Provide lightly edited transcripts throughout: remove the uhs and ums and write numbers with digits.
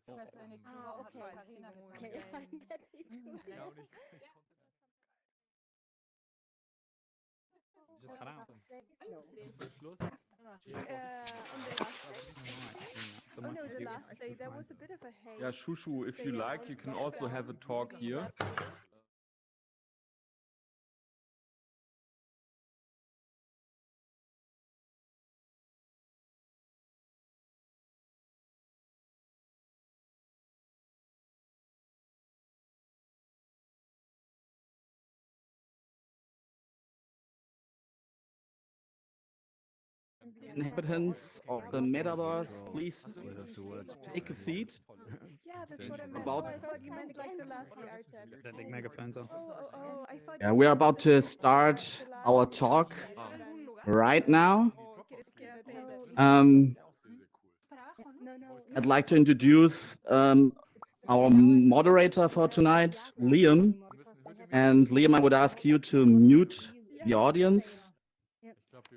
Just cut out. Schluss. Oh no, the last day there was a bit of a haze. Yeah, Shushu, if you like, you can also have a talk here. Inhabitants of the Metaverse, please take a seat. Yeah, that's what I meant. About- Oh, I thought you meant like the last VR chat. That big megaphones on. I thought. Yeah, we're about to start our talk right now. I'd like to introduce our moderator for tonight, Liam. And Liam, I would ask you to mute the audience.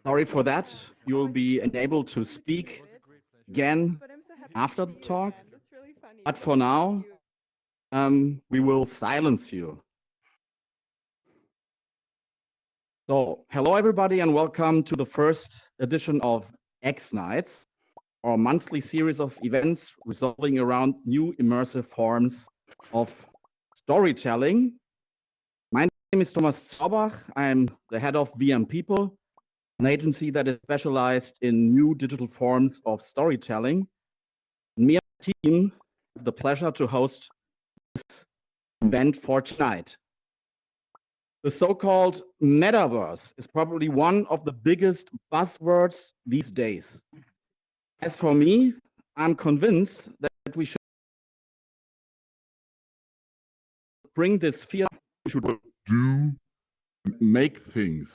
Sorry for that. You will be enabled to speak again after the talk. But for now, we will silence you. So, hello everybody and welcome to the first edition of X Nights, our monthly series of events revolving around new immersive forms of storytelling. My name is Thomas Zaubach. I'm the head of VM People, an agency that is specialized in new digital forms of storytelling. Me and my team have the pleasure to host this event for tonight. The so-called Metaverse is probably one of the biggest buzzwords these days. As for me, I'm convinced that we should bring this fear. We should do, make things.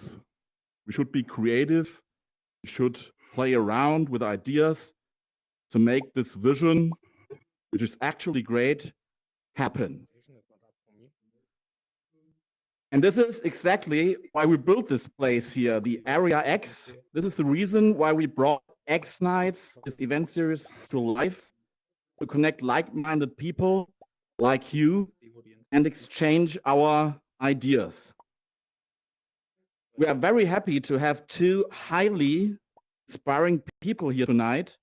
We should be creative. We should play around with ideas to make this vision, which is actually great, happen. And this is exactly why we built this place here, the Area X. This is the reason why we brought X Nights, this event series, to life, to connect like-minded people like you and exchange our ideas. We are very happy to have two highly inspiring people here tonight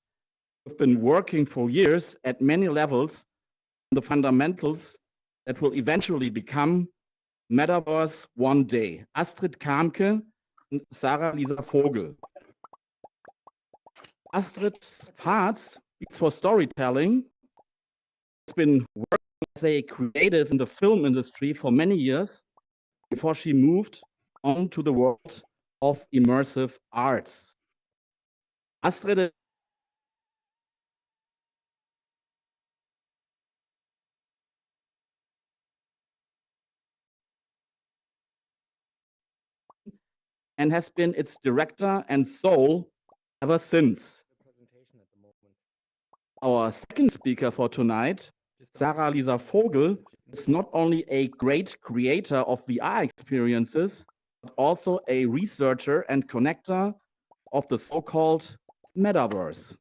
who have been working for years at many levels on the fundamentals that will eventually become Metaverse one day. Astrid Kahmke and Sara Lisa Vogl. Astrid's heart beats for storytelling. She's been working as a creative in the film industry for many years before she moved on to the world of immersive arts. Astrid and has been its director and soul ever since. Our second speaker for tonight, Sara Lisa Vogl, is not only a great creator of VR experiences, but also a researcher and connector of the so-called Metaverse.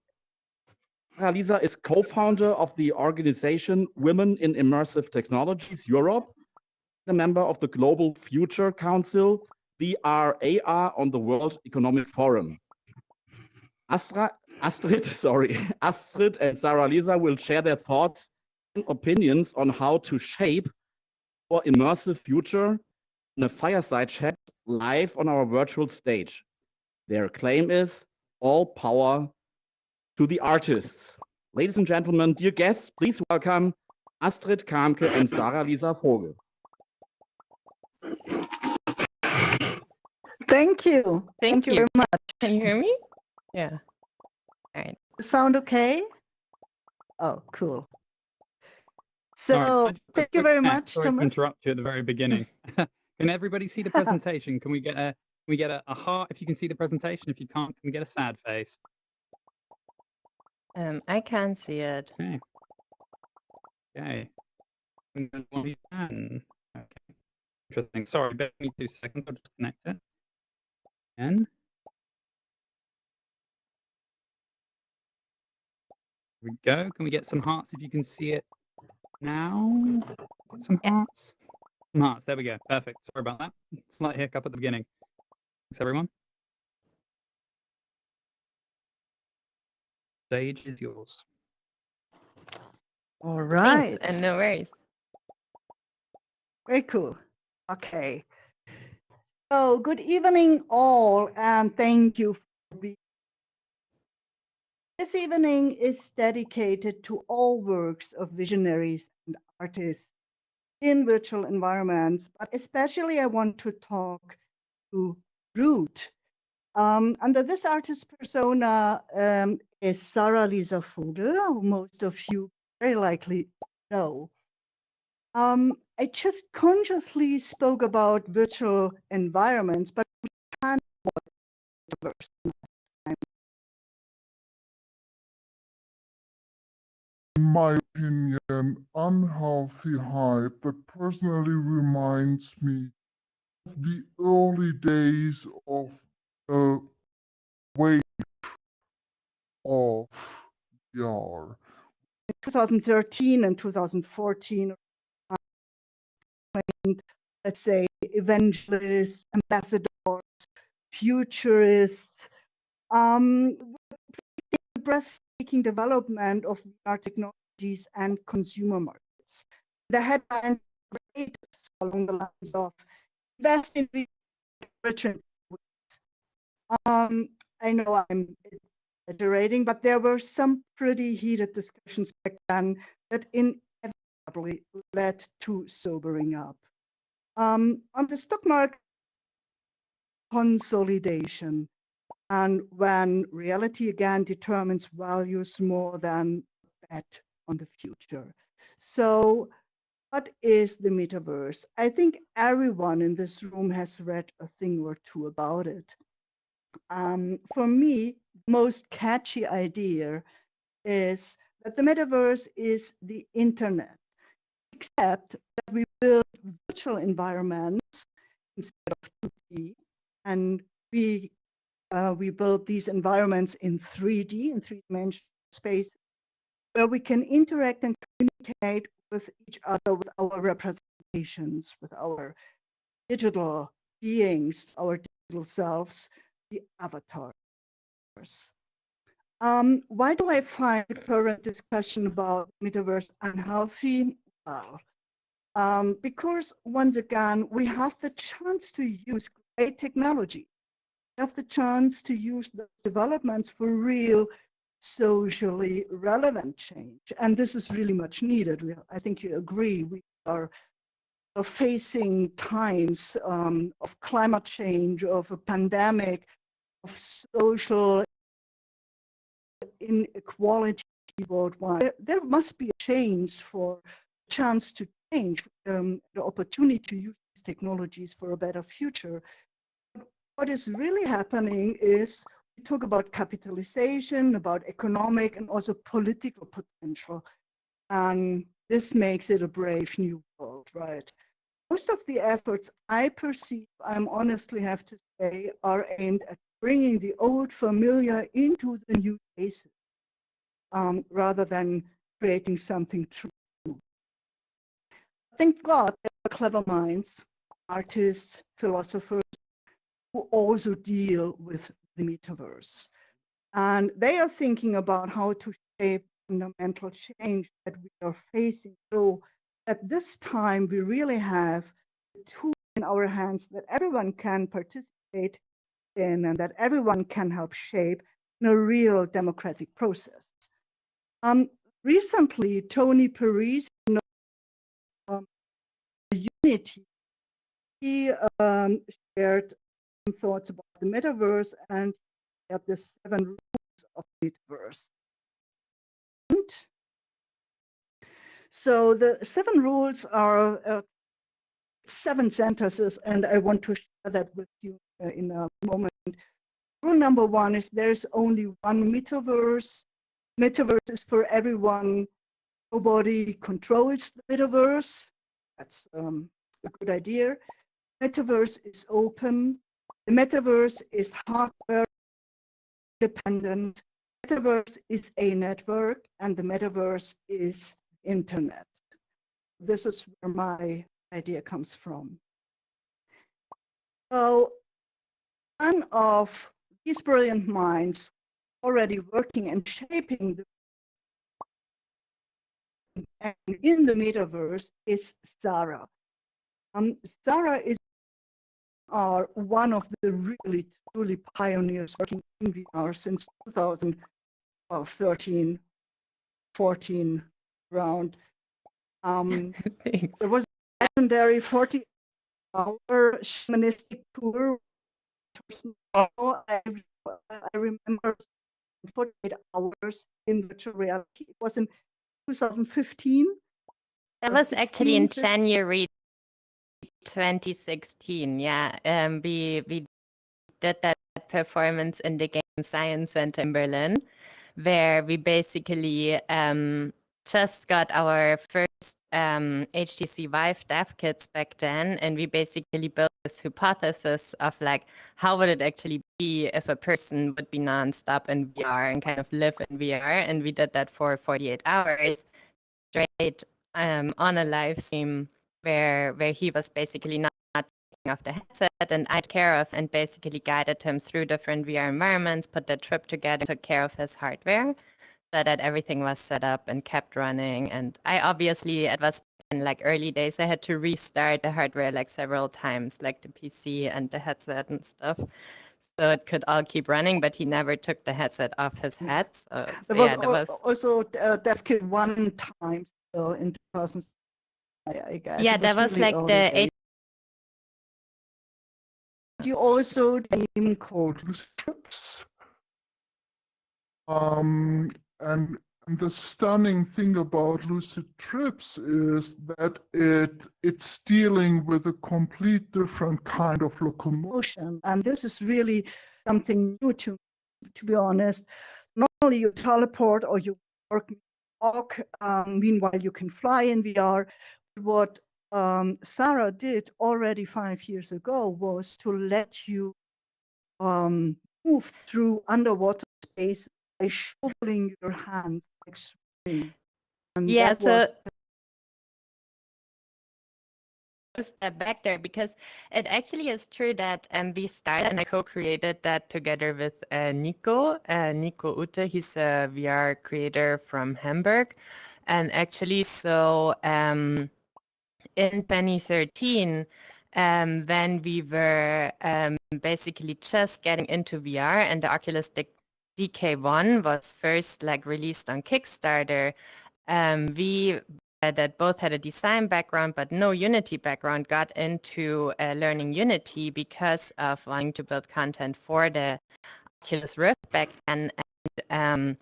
Sara Lisa is co-founder of the organization Women in Immersive Technologies Europe, a member of the Global Future Council, VRAR, on the World Economic Forum. Astrid and Sara Lisa will share their thoughts and opinions on how to shape our immersive future in a fireside chat live on our virtual stage. Their claim is all power to the artists. Ladies and gentlemen, dear guests, please welcome Astrid Kahmke and Sara Lisa Vogl. Thank you. Thank you very much. Can you hear me? Yeah. All right. Sound okay? Oh, cool. So thank you very much, Sorry Thomas. to interrupt you at the very beginning. Can everybody see the presentation? Can we get a heart if you can see the presentation? If you can't, can we get a sad face? I can see it. Okay. Okay. Okay. Interesting. Sorry, bear with me 2 seconds. I'll just connect it. And Here we go. Can we get some hearts if you can see it now? Get some hearts. Some hearts. There we go. Perfect. Sorry about that. Slight hiccup at the beginning. Thanks, everyone. Stage is yours. All Thanks, right. and no worries. Very cool. Okay. So good evening all, and thank you for being. This evening is dedicated to all works of visionaries and artists in virtual environments, but especially I want to talk to Root. Under this artist persona is Sara Lisa Vogl, who most of you very likely know. I just consciously spoke about virtual environments, but we can't avoid metaverse. In my opinion, unhealthy hype that personally reminds me of the early days of the wave of VR. In 2013 and 2014, let's say, evangelists, ambassadors, futurists, the breathtaking development of VR technologies and consumer markets. The headline along the lines of invest in virtual. I know I'm exaggerating, but there were some pretty heated discussions back then that inevitably led to sobering up. On the stock market, consolidation, and when reality again determines values more than bet on the future. So what is the metaverse? I think everyone in this room has read a thing or two about it. For me, the most catchy idea is that the metaverse is the internet, except that we build virtual environments instead of 2D, and we build these environments in 3D, in three-dimensional space, where we can interact and communicate with each other, with our representations, with our digital beings, our digital selves, the avatars. Why do I find the current discussion about metaverse unhealthy? Well, because once again, we have the chance to use great technology. We have the chance to use the developments for real socially relevant change. And this is really much needed. I think you agree. We are facing times of climate change, of a pandemic, of social inequality worldwide. There must be a chance for a chance to change, the opportunity to use these technologies for a better future. What is really happening is we talk about capitalization, about economic and also political potential. And this makes it a brave new world, right? Most of the efforts I perceive, I'm honestly have to say, are aimed at bringing the old familiar into the new spaces, rather than creating something true. Thank God there are clever minds, artists, philosophers, who also deal with the metaverse. And they are thinking about how to shape fundamental change that we are facing. So at this time, we really have the tool in our hands that everyone can participate in and that everyone can help shape in a real democratic process. Recently, Tony Paris, Unity, he shared some thoughts about the metaverse and shared the 7 rules of the metaverse. So the 7 rules are 7 sentences, and I want to share that with you in a moment. Rule number 1 is there's only one metaverse. Metaverse is for everyone. Nobody controls the metaverse. That's a good idea. Metaverse is open. The metaverse is hardware independent. Metaverse is a network, and the metaverse is internet. This is where my idea comes from. So one of these brilliant minds already working and shaping the and in the metaverse is Sara. Sara is one of the really truly pioneers working in VR since 2013, 14 around. There was a legendary 40-hour shamanistic tour. I remember 48 hours in virtual reality. It was in 2015. That was actually in 16. January 2016. Yeah, we did that performance in the Game Science Center in Berlin, where we basically just got our first HTC Vive dev kits back then, and we basically built this hypothesis of like, how would it actually be if a person would be nonstop in VR and kind of live in VR, and we did that for 48 hours straight on a live stream where he was basically not taking off the headset, and I took care of and basically guided him through different VR environments, put the trip together, took care of his hardware so that everything was set up and kept running. And I obviously, it was in like early days, I had to restart the hardware like several times, like the PC and the headset and stuff. So it could all keep running, but he never took the headset off his head. So There that was also dev kit one time, so in 2000, I guess. Yeah, that was really like the days. You also game called Trips. And the stunning thing about lucid trips is that it's dealing with a complete different kind of locomotion. And this is really something new to be honest. Not only you teleport or you walk, meanwhile you can fly in VR. What Sara did already 5 years ago was to let you move through underwater space by shoveling your hands like swimming. And yeah, that so was step back there, because it actually is true that we started and I co-created that together with Nico Ute. He's a VR creator from Hamburg. And actually, so in 2013, when we were basically just getting into VR and the Oculus DK1 was first like released on Kickstarter, we that both had a design background but no Unity background got into learning Unity because of wanting to build content for the Oculus Rift back then. And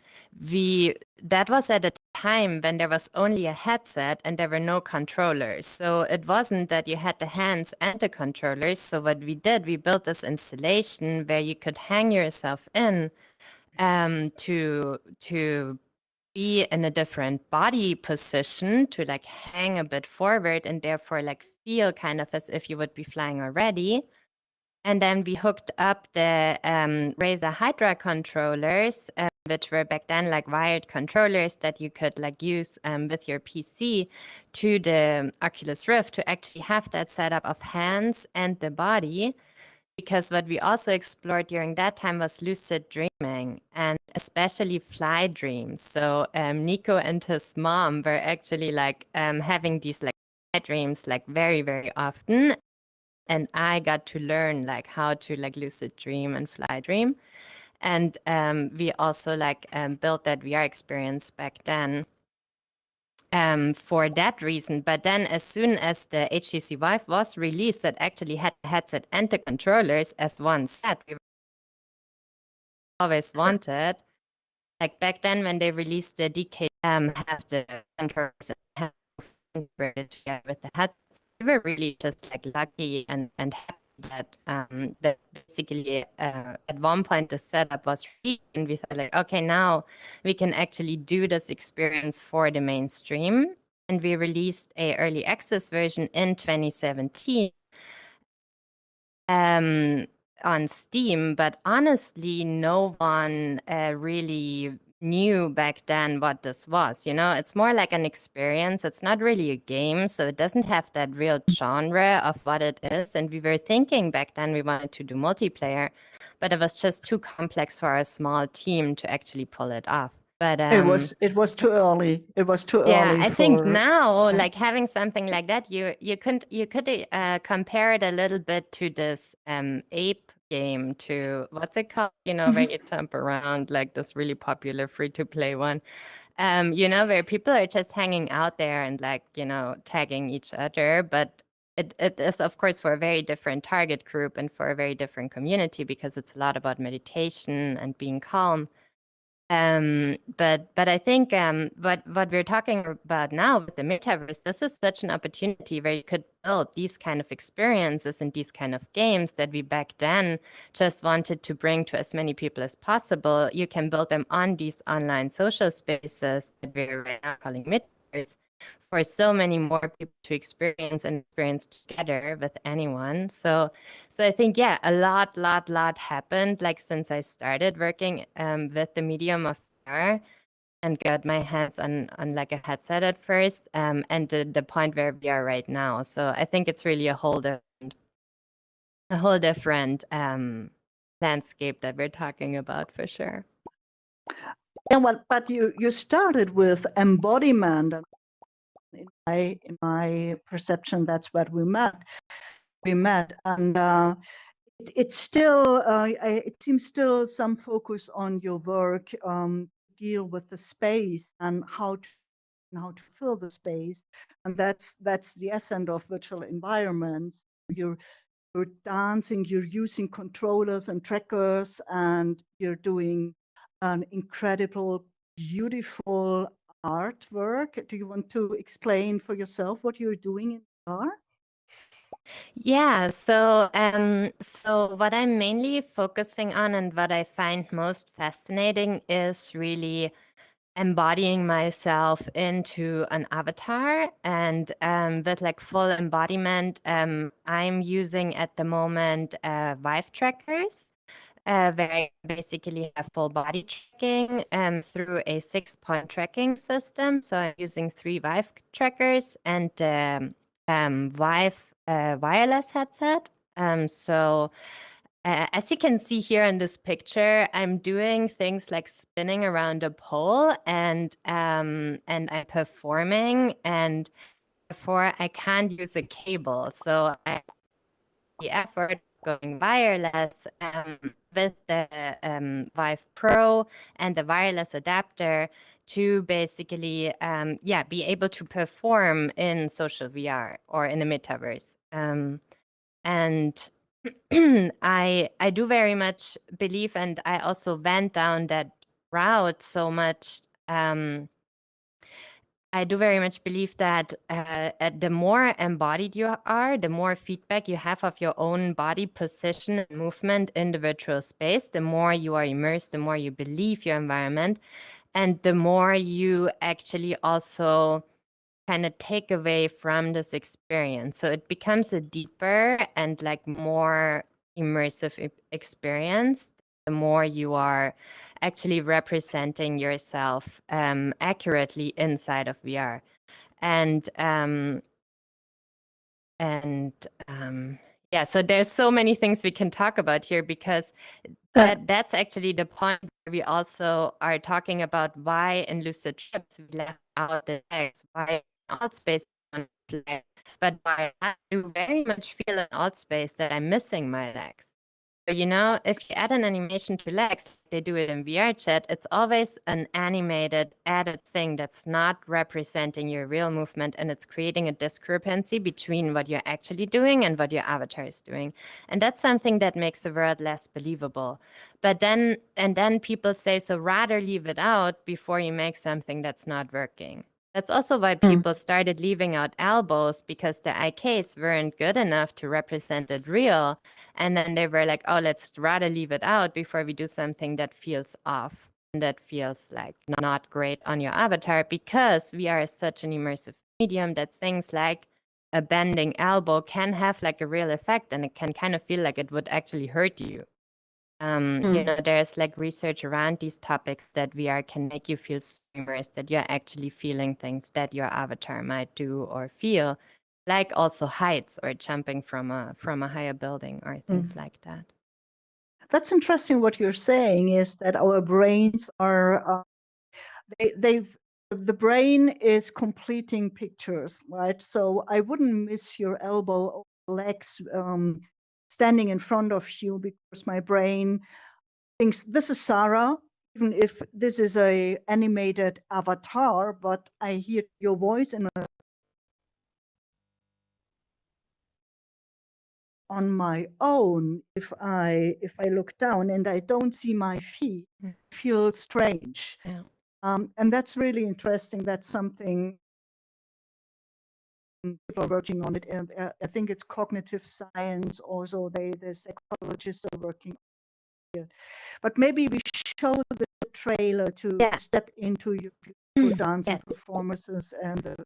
that was at a time when there was only a headset and there were no controllers. So it wasn't that you had the hands and the controllers. So what we did, we built this installation where you could hang yourself in to be in a different body position, to like hang a bit forward and therefore like feel kind of as if you would be flying already. And then we hooked up the Razer Hydra controllers, which were back then like wired controllers that you could like use with your PC, to the Oculus Rift to actually have that setup of hands and the body. Because what we also explored during that time was lucid dreaming, and especially fly dreams. So Nico and his mom were actually like having these like fly dreams like very, very often. And I got to learn like how to like lucid dream and fly dream. And we also like built that VR experience back then for that reason. But then as soon as the HTC Vive was released, that actually had the headset and the controllers as one set, we always wanted. Like back then when they released the DK, have the controllers and have with the headsets, we were really just like lucky and happy that that basically at one point the setup was free, and we thought like, okay, now we can actually do this experience for the mainstream. And we released a early access version in 2017. on Steam, but honestly, no one really knew back then what this was. You know, it's more like an experience. It's not really a game, so it doesn't have that real genre of what it is. And we were thinking back then we wanted to do multiplayer, but it was just too complex for a small team to actually pull it off. But It was too early. It was too yeah, early I think for now, like having something like that, you could compare it a little bit to this ape game, to what's it called? You know, where you jump around, like this really popular free-to-play one. You know, where people are just hanging out there and like, you know, tagging each other, but it is of course for a very different target group and for a very different community, because it's a lot about meditation and being calm. But I think what we're talking about now with the metaverse, this is such an opportunity where you could build these kind of experiences and these kind of games that we back then just wanted to bring to as many people as possible. You can build them on these online social spaces that we're right now calling metaverse, for so many more people to experience together with anyone. So I think, yeah, a lot happened, like since I started working with the medium of VR and got my hands on like a headset at first, and the point where we are right now. So I think it's really a whole different landscape that we're talking about, for sure. Yeah, well, but you started with embodiment. In my perception, that's what we met. And it seems still some focus on your work, deal with the space and how to fill the space, and that's the essence of virtual environments. You're dancing, you're using controllers and trackers, and you're doing an incredible, beautiful artwork. Do you want to explain for yourself what you're doing in VR? Yeah, so what I'm mainly focusing on and what I find most fascinating is really embodying myself into an avatar, and with like full embodiment, I'm using at the moment Vive trackers, where I basically have full body tracking through a 6-point tracking system. So I'm using 3 Vive trackers and Vive wireless headset. So as you can see here in this picture, I'm doing things like spinning around a pole, and I'm performing, and therefore I can't use a cable. So I the effort going wireless with the Vive Pro and the wireless adapter to basically be able to perform in social VR or in the metaverse. And I do very much believe, and I also went down that route so much. I do very much believe that the more embodied you are, the more feedback you have of your own body position and movement in the virtual space, the more you are immersed, the more you believe your environment, and the more you actually also kind of take away from this experience. So it becomes a deeper and like more immersive experience, the more you are actually representing yourself accurately inside of VR. And yeah, so there's so many things we can talk about here, because that's actually the point where we also are talking about why in Lucid Trips we left out the legs, why in Altspace but why I do very much feel in Altspace that I'm missing my legs. So, you know, if you add an animation to legs, they do it in VR chat, it's always an animated added thing that's not representing your real movement, and it's creating a discrepancy between what you're actually doing and what your avatar is doing. And that's something that makes the world less believable. But then people say, so rather leave it out before you make something that's not working. That's also why people started leaving out elbows, because the IKs weren't good enough to represent it real. And then they were like, oh, let's rather leave it out before we do something that feels off and that feels like not great on your avatar, because VR is such an immersive medium that things like a bending elbow can have like a real effect, and it can kind of feel like it would actually hurt you. You know, there's like research around these topics that VR can make you feel so immersed that you're actually feeling things that your avatar might do or feel, like also heights or jumping from a higher building or things like that. That's interesting. What you're saying is that our brains are the brain is completing pictures, right? So I wouldn't miss your elbow or legs standing in front of you because my brain thinks this is Sara, even if this is a animated avatar, but I hear your voice on my own. If I look down and I don't see my feet, I feel strange. Yeah. And that's really interesting. That's something people are working on it, and I think it's cognitive science also. The psychologists are working on it. But maybe we show the trailer to step into your beautiful dancing performances and the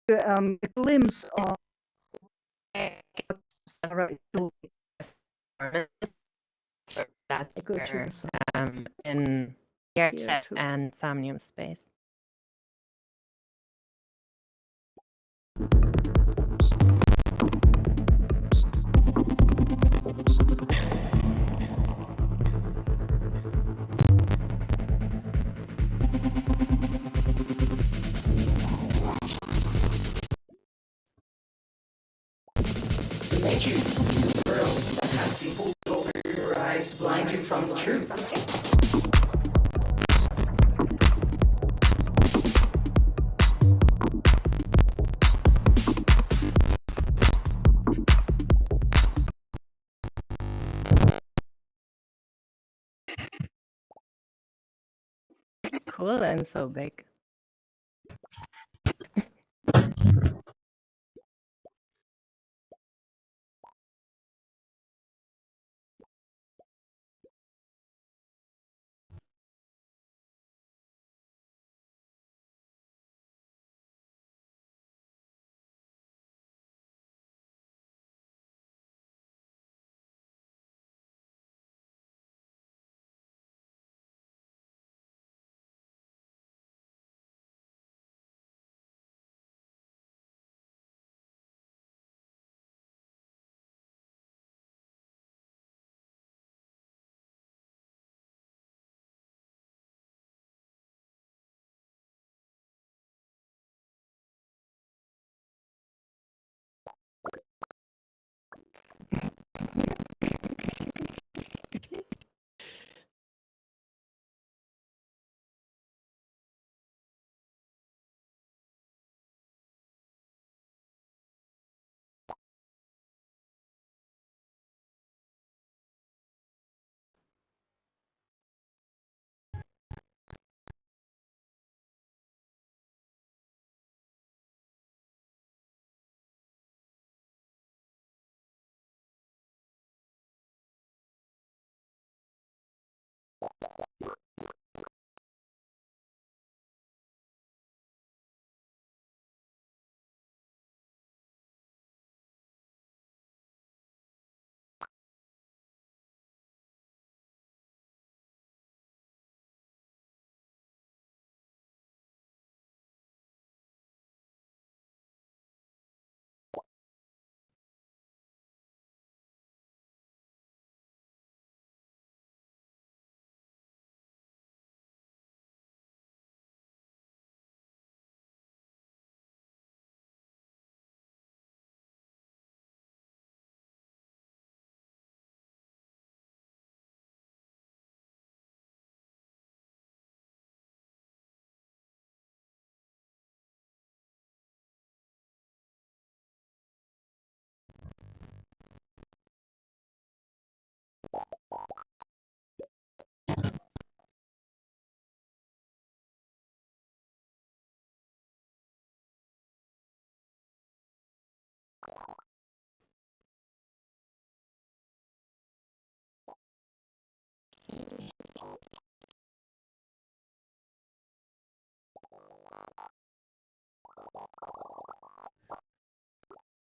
a glimpse of what Sara is doing. In Fireside and Somnium Space. The Matrix is a world that has been pulled over your eyes, blind you from the truth. Cool and so big.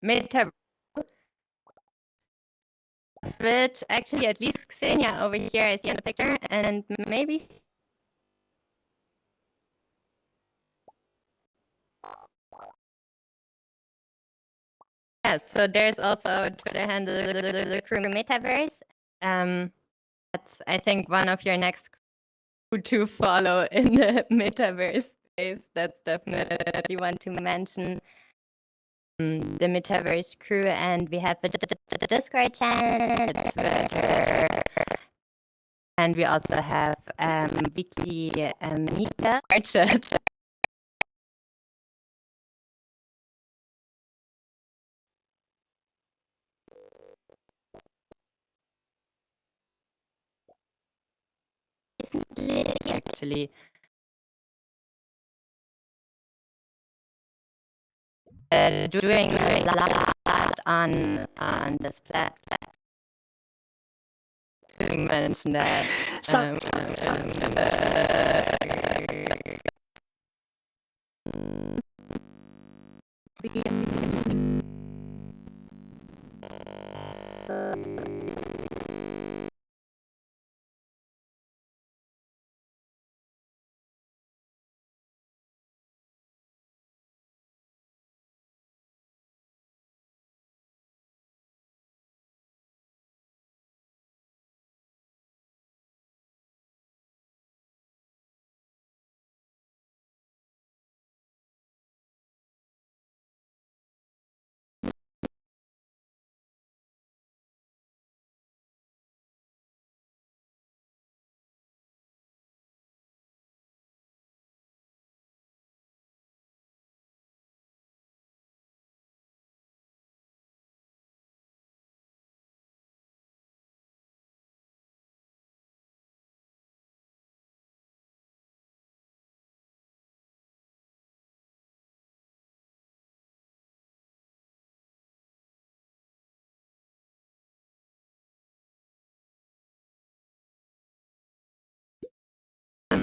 Metaverse, which actually at least Xenia over here I see in the picture, and maybe yes, so there's also a Twitter handle, the crew Metaverse. That's, I think, one of your next crew to follow in the Metaverse space. That's definitely one to mention. The Metaverse crew, and we have the Discord channel, the Twitter, and we also have weekly meetup chat. Actually, doing a lot on this platform. To mention that.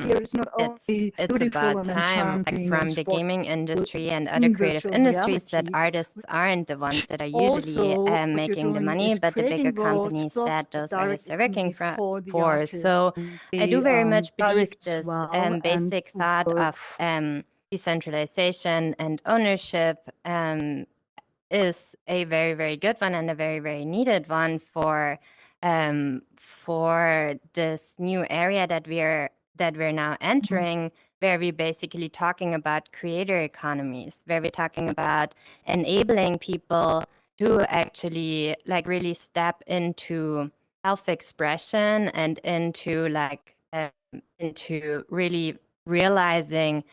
Here is not It's only beautiful about and time, like enchanting from and the sport gaming industry and other in creative virtual industries that reality. artists aren't the ones that are usually Also, what you're making the doing money, is but the bigger creating worlds companies plus that a those direct artists are working economy for the for. artists. So I do very much believe direct this well basic and thought work of decentralization and ownership is a very, very good one and a very, very needed one for this new area that we're now entering, where we're basically talking about creator economies, where we're talking about enabling people to actually like really step into self-expression and into like into really realizing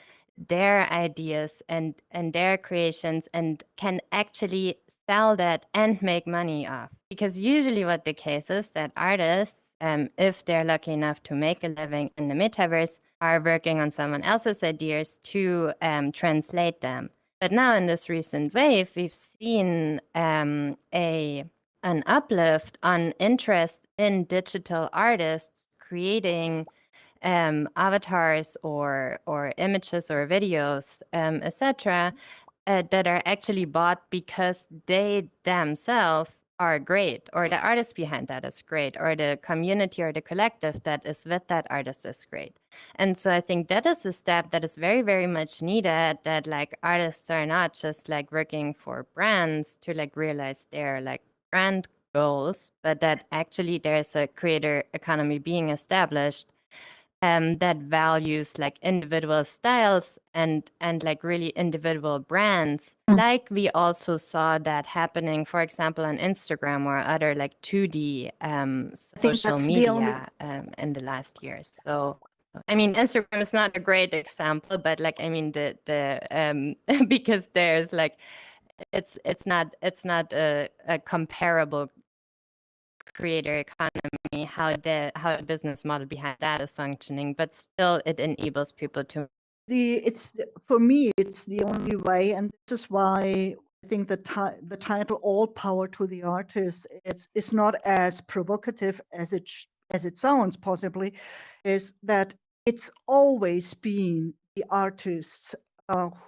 their ideas and their creations and can actually sell that and make money off. Because usually what the case is that artists, if they're lucky enough to make a living in the metaverse, are working on someone else's ideas to translate them. But now in this recent wave, we've seen an uplift on interest in digital artists creating avatars or images or videos, etc., that are actually bought because they themselves are great, or the artist behind that is great, or the community or the collective that is with that artist is great. And so I think that is a step that is very, very much needed, that like artists are not just like working for brands to like realize their like brand goals, but that actually there's a creator economy being established that values like individual styles and like really individual brands. Like we also saw that happening, for example, on Instagram or other like 2D social media in the last years. So I mean, Instagram is not a great example, but like I mean the because there's like it's not a comparable creator economy, how the business model behind that is functioning, but still it enables people to. For me, it's the only way, and this is why I think the title "All Power to the Artist" it's not as provocative as it sounds. Possibly, is that it's always been the artists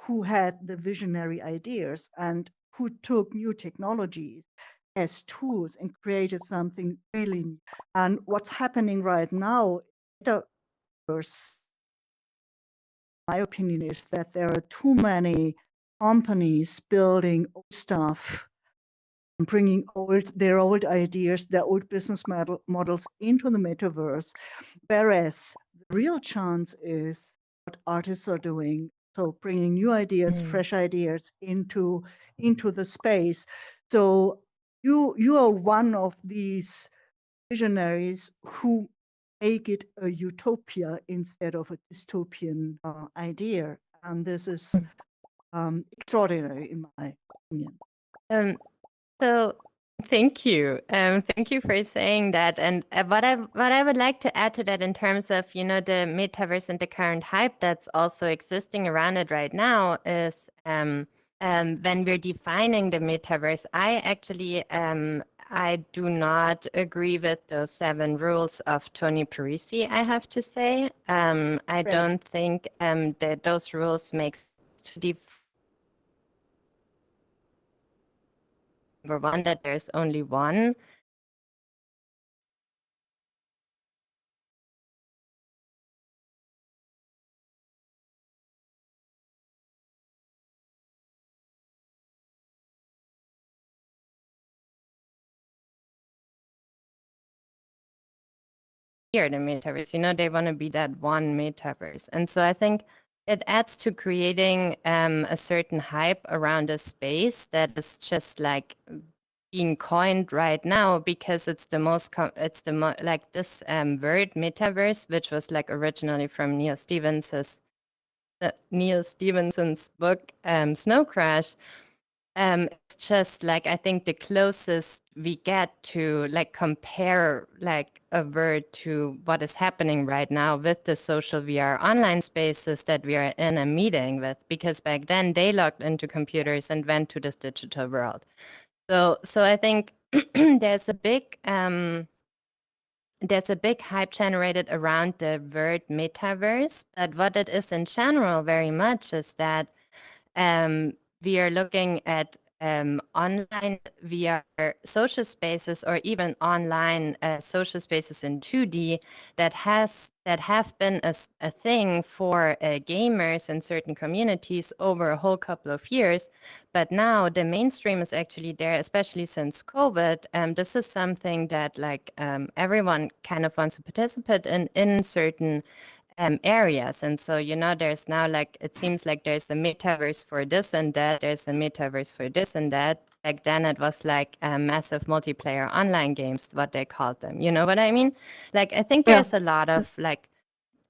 who had the visionary ideas, and who took new technologies as tools and created something really new. And what's happening right now, Metaverse, my opinion is that there are too many companies building old stuff and bringing their old ideas, their old business models into the metaverse, whereas the real chance is what artists are doing. So bringing new ideas, fresh ideas into the space. So you are one of these visionaries who make it a utopia instead of a dystopian idea. And this is extraordinary in my opinion. So thank you. Thank you for saying that. And what I would like to add to that in terms of, you know, the metaverse and the current hype that's also existing around it right now is when we're defining the metaverse, I actually I do not agree with those 7 rules of Tony Parisi, I have to say. I don't think that those rules make sense to define. Number one, that there's only one. Here, the metaverse, you know, they want to be that one metaverse. And so I think it adds to creating a certain hype around a space that is just like being coined right now because it's the most like this word metaverse, which was like originally from Neil Stephenson's book Snow Crash. It's just like I think the closest we get to like compare like a word to what is happening right now with the social VR online spaces that we are in a meeting with, because back then they logged into computers and went to this digital world. So I think there's a big hype generated around the word metaverse, but what it is in general very much is that we are looking at online VR social spaces or even online social spaces in 2D that have been a thing for gamers in certain communities over a whole couple of years. But now the mainstream is actually there, especially since COVID. This is something that like everyone kind of wants to participate in certain areas. And so, you know, there's now like, it seems like there's a metaverse for this and that, there's a metaverse for this and that. Back then it was like massive multiplayer online games, what they called them. You know what I mean? Like, I think there's a lot of like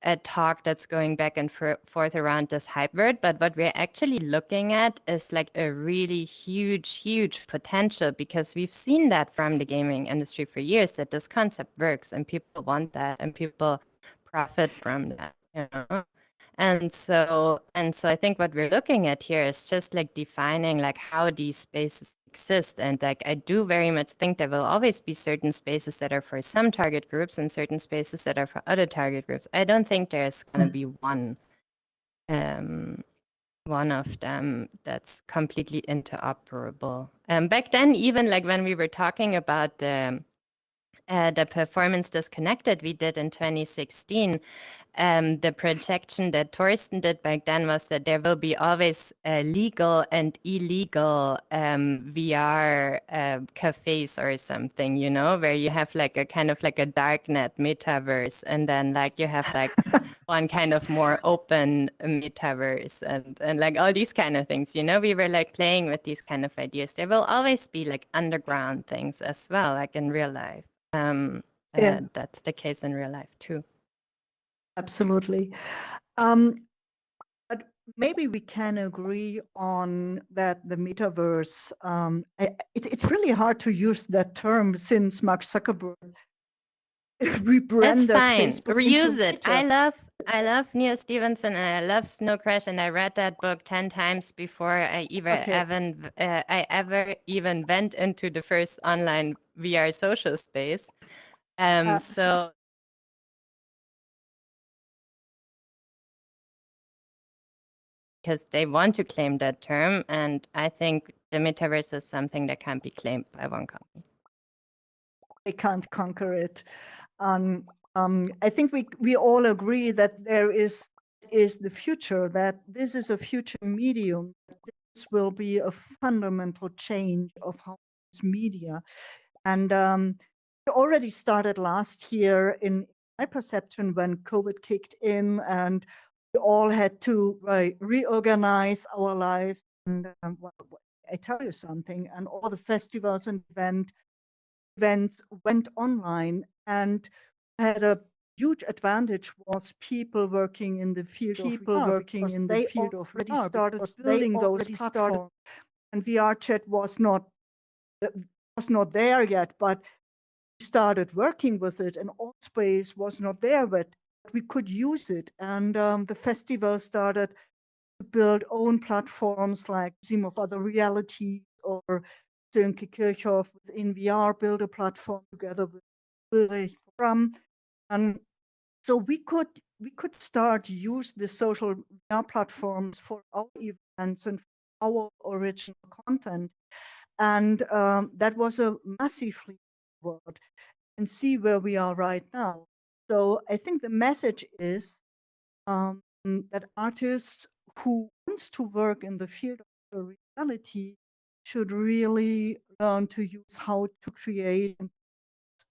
a talk that's going back and forth around this hype word, but what we're actually looking at is like a really huge potential, because we've seen that from the gaming industry for years, that this concept works and people want that and people profit from that, you know? And so I think what we're looking at here is just like defining like how these spaces exist. And like, I do very much think there will always be certain spaces that are for some target groups and certain spaces that are for other target groups. I don't think there's going to be one of them that's completely interoperable. Back then, even like when we were talking about the performance disconnected we did in 2016, the projection that Torsten did back then was that there will be always legal and illegal VR cafes or something, you know, where you have like a kind of like a darknet metaverse, and then like you have like one kind of more open metaverse and like all these kind of things, you know. We were like playing with these kind of ideas. There will always be like underground things as well, like in real life. That's the case in real life too. Absolutely. But maybe we can agree on that the metaverse, it's really hard to use that term since Mark Zuckerberg rebranded That's fine. Facebook Reuse into it. Meta. I love Neil Stephenson and I love Snow Crash, and I read that book 10 times before I ever even went into the first online VR social space. So because they want to claim that term, and I think the metaverse is something that can't be claimed by one company. They can't conquer it. I think we all agree that there is the future, that this is a future medium. This will be a fundamental change of how it's media. And it already started last year in my perception when COVID kicked in and we all had to reorganize our lives. And well, I tell you something, and all the festivals and events went online, and had a huge advantage was people working in the field of VR, already started building those platforms. And VR chat was not there yet, but we started working with it, and Altspace was not there, but we could use it. And the festival started to build own platforms like Theme of Other Realities, or Sönke Kirchhoff within VR build a platform together with Ulrich Fromm. And so we could start to use the social VR platforms for our events and for our original content. And that was a massive leap forward, and see where we are right now. So I think the message is that artists who want to work in the field of reality should really learn to use how to create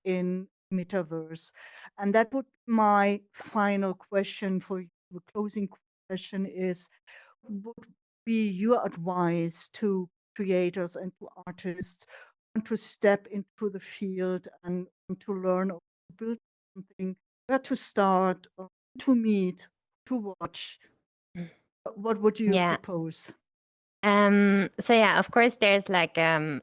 in metaverse. And that would be my final question for you. The closing question is, what would be your advice to creators and to artists who want to step into the field and want to learn or to build something, where to start, or to meet, to watch? What would you propose? So yeah, of course, there's like a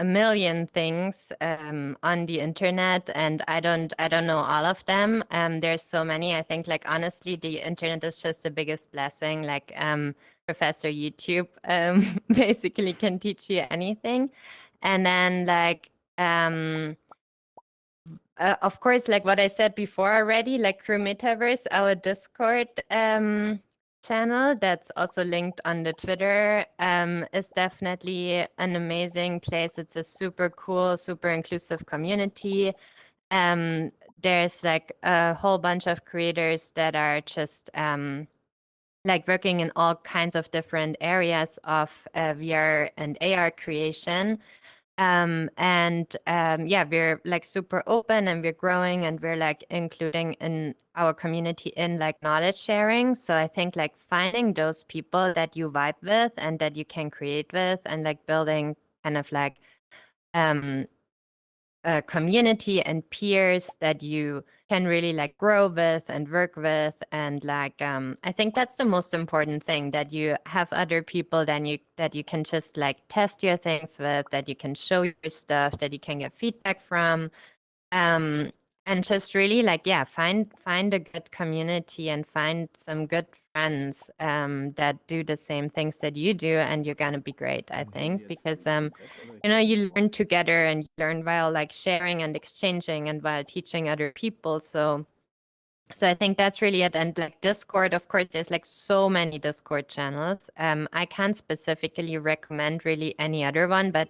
million things on the internet, and I don't know all of them. There's so many. I think, like, honestly, the internet is just the biggest blessing. Like Professor YouTube basically can teach you anything, and then like of course, like what I said before already, like Crew Metaverse, our Discord channel that's also linked on the Twitter is definitely an amazing place. It's a super cool, super inclusive community. There's like a whole bunch of creators that are just like working in all kinds of different areas of VR and AR creation. Yeah, we're like super open, and we're growing, and we're like including in our community in like knowledge sharing. So I think like finding those people that you vibe with and that you can create with, and like building kind of like a community and peers that you can really like grow with and work with. And like I think that's the most important thing, that you have other people that you can just like test your things with, that you can show your stuff, that you can get feedback from, and just really like, yeah, find a good community and find some good friends that do the same things that you do, and you're gonna be great, I think, because you know, you learn together, and you learn while like sharing and exchanging and while teaching other people. So I think that's really it. And like Discord, of course, there's like so many Discord channels. I can't specifically recommend really any other one, but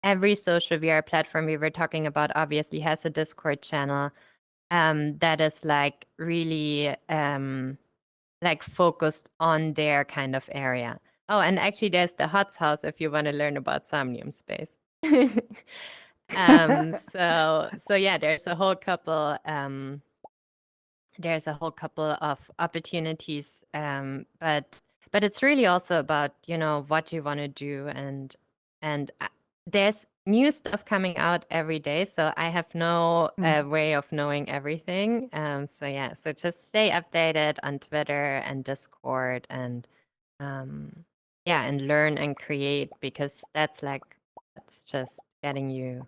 every social VR platform we were talking about obviously has a Discord channel that is like really like focused on their kind of area. Oh, and actually there's the HOTS house if you want to learn about Somnium Space. So yeah, there's a whole couple of opportunities, but it's really also about, you know, what you want to do, and there's new stuff coming out every day, so I have no way of knowing everything. So yeah, so just stay updated on Twitter and Discord, and yeah, and learn and create, because that's just getting you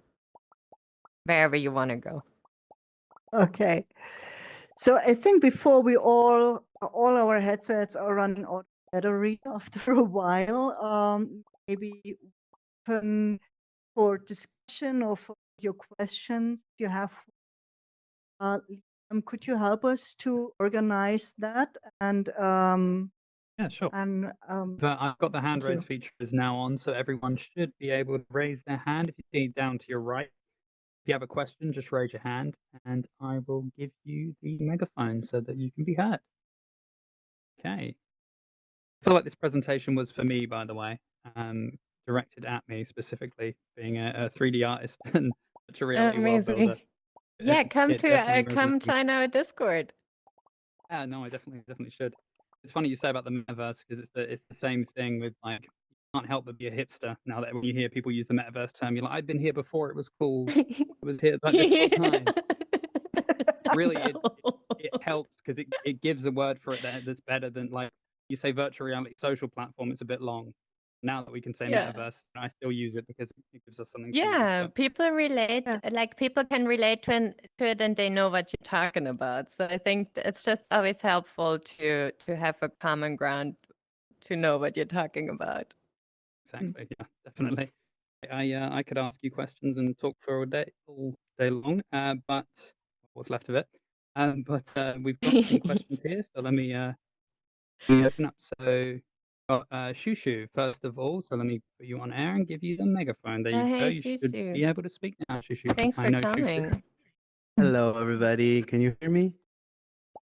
wherever you want to go. Okay. So I think before we all our headsets are running out of battery after a while, maybe open for discussion or for your questions you have. Could you help us to organize that? And Yeah, sure. And But I've got the hand thank you. raise feature is now on, so everyone should be able to raise their hand. If you see down to your right, if you have a question, just raise your hand, and I will give you the megaphone so that you can be heard. Okay. I feel like this presentation was for me, by the way, directed at me specifically, being a 3D artist and virtual reality world builder. Amazing. Yeah, It definitely come resonates. join our Discord. Yeah, no, I definitely should. It's funny you say about the metaverse because it's the same thing with like you can't help but be a hipster now that when you hear people use the metaverse term, you're like, I've been here before, it was cool. It was here like this whole time. Really, it helps because it gives a word for it that's better than like you say virtual reality social platform, it's a bit long. Now that we can say Yeah. metaverse, I still use it because it gives us something Yeah, similar. people relate, Yeah. like people can relate to it and they know what you're talking about. So I think it's just always helpful to have a common ground to know what you're talking about. Exactly, yeah, definitely. I could ask you questions and talk for all day long, but what's left of it. But we've got some questions here, so let me open up. So, got Shushu first of all. So let me put you on air and give you the megaphone. There you Hey, go. You should Shushu. be able to speak now, Shushu. Thanks I for know Shushu. coming. Hello, everybody. Can you hear me?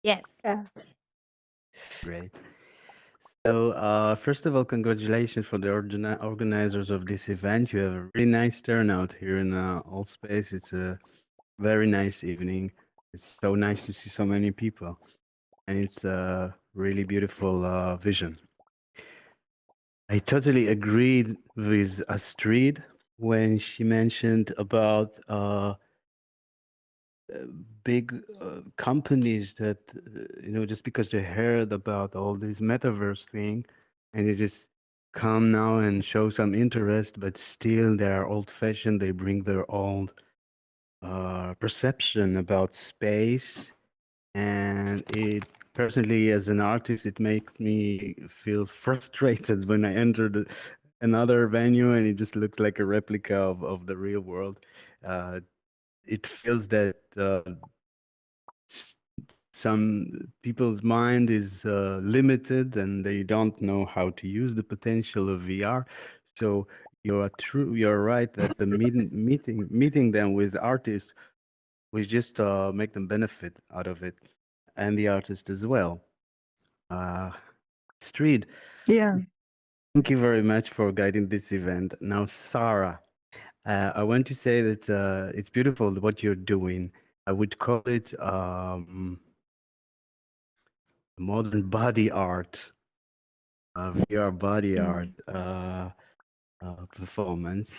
Yes. Yeah. Great. So, first of all, congratulations for the organizers of this event. You have a really nice turnout here in Altspace. It's a very nice evening. It's so nice to see so many people, and it's a really beautiful vision. I totally agreed with Astrid when she mentioned about big companies that just because they heard about all this metaverse thing and they just come now and show some interest, but still they are old fashioned. They bring their old perception about space, and it personally as an artist it makes me feel frustrated when I enter another venue and it just looks like a replica of the real world. It feels that some people's mind is limited and they don't know how to use the potential of VR. So you're right that the meeting them with artists will just make them benefit out of it, and the artist as well. Street, Yeah. thank you very much for guiding this event. Now, Sarah, I want to say that it's beautiful what you're doing. I would call it modern body art, VR body art performance.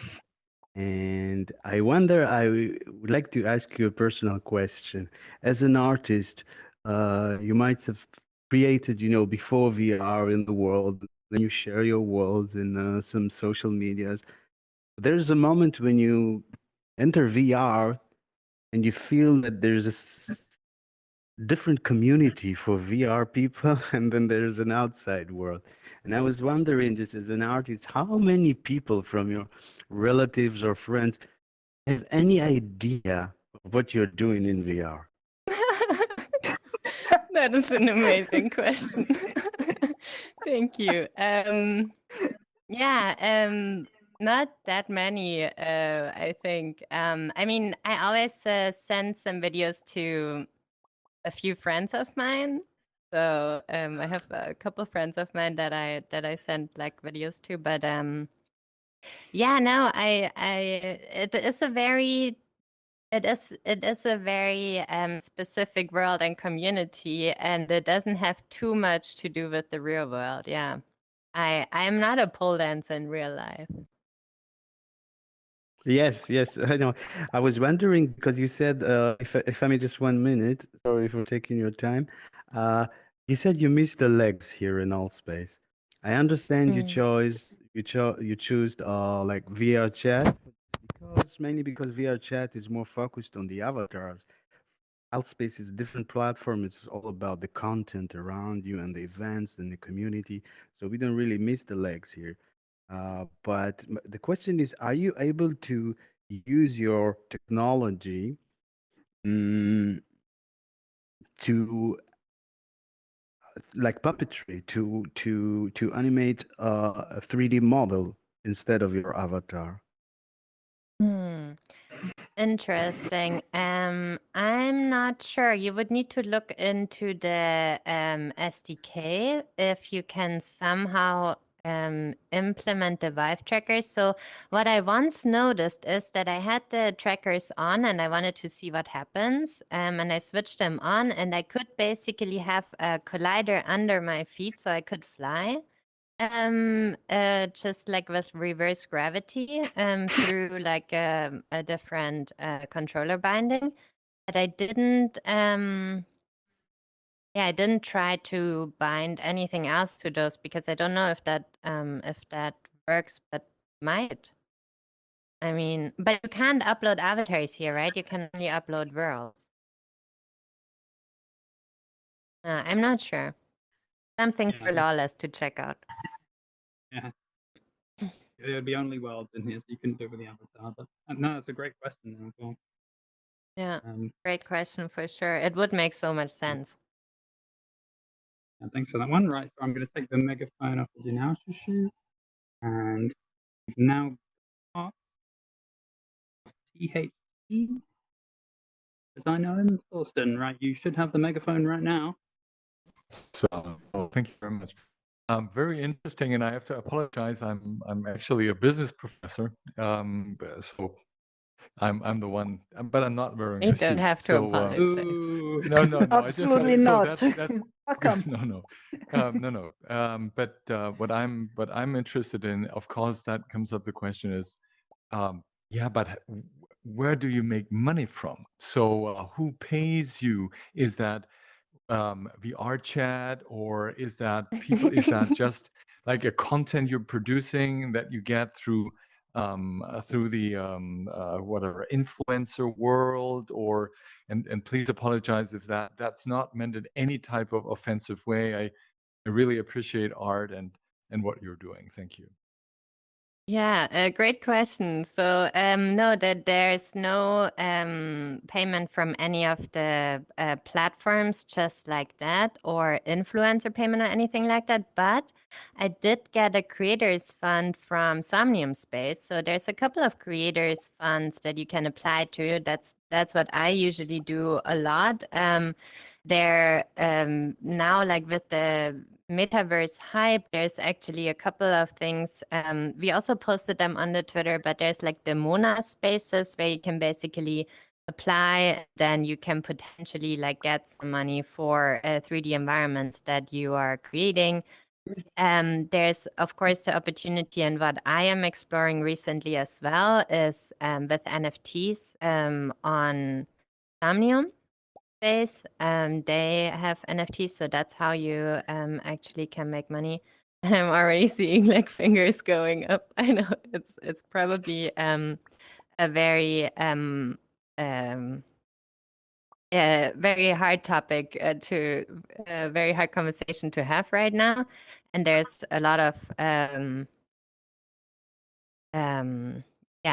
And I wonder, I would like to ask you a personal question. As an artist, you might have created, before VR in the world, then you share your worlds in some social medias. There's a moment when you enter VR and you feel that there's a different community for VR people, and then there's an outside world. And I was wondering, just as an artist, how many people from your relatives or friends have any idea of what you're doing in VR? That is an amazing question. Thank you. Yeah, not that many, I think. I mean, I always send some videos to a few friends of mine. So I have a couple of friends of mine that I send like videos to, but yeah, no, it is a very specific world and community, and it doesn't have too much to do with the real world. Yeah, I'm not a pole dancer in real life. Yes, yes, I know. I was wondering because you said, if I may just 1 minute, sorry for taking your time. You said you missed the legs here in Allspace. I understand you choose like VR chat mainly because VR chat is more focused on the avatars. Altspace is a different platform. It's all about the content around you and the events and the community. So we don't really miss the legs here. But the question is, are you able to use your technology to like puppetry to animate a 3D model instead of your avatar. Hmm. Interesting. I'm not sure. You would need to look into the SDK if you can somehow implement the Vive trackers. So what I once noticed is that I had the trackers on and I wanted to see what happens. And I switched them on and I could basically have a collider under my feet so I could fly. Just like with reverse gravity, through like a different controller binding, but I didn't, yeah, I didn't try to bind anything else to those because I don't know if that works, but might. I mean, but you can't upload avatars here, right? You can only upload worlds. I'm not sure. Something for Yeah. Lawless to check out. Yeah. There would be only worlds in here, so you couldn't do it with the avatar. But no, that's a great question as well. Yeah, Um, great question for sure. It would make so much sense. and thanks for that one. Right, so I'm going to take the megaphone off of you now, Shushu. And we've now got THT, as I know him, Thorsten, right? You should have the megaphone right now. So, thank you very much. Very interesting, and I have to apologize. I'm actually a business professor, so I'm the one, but I'm not wearing You a don't suit. have to So apologize. Ooh. no. Absolutely so not. that's Welcome. no. But what I'm interested in, of course, that comes up. The question is, yeah, but where do you make money from? So who pays you? Is that VR chat, or is that people? Is that just like a content you're producing that you get through the whatever influencer world? Or and please apologize if that's not meant in any type of offensive way. I really appreciate art and what you're doing. Thank you. Yeah, great question. So, no, that there's no payment from any of the platforms just like that, or influencer payment or anything like that. But I did get a creators fund from Somnium Space. So there's a couple of creators funds that you can apply to. That's what I usually do a lot. They're now, like with the Metaverse hype, there's actually a couple of things. We also posted them on the Twitter, but there's like the Mona spaces where you can basically apply, then you can potentially like get some money for 3D environments that you are creating. There's of course the opportunity, and what I am exploring recently as well is with NFTs on Somnium Space. They have NFTs, so that's how you actually can make money. And I'm already seeing like fingers going up. I know it's probably a very very hard topic very hard conversation to have right now, and there's a lot of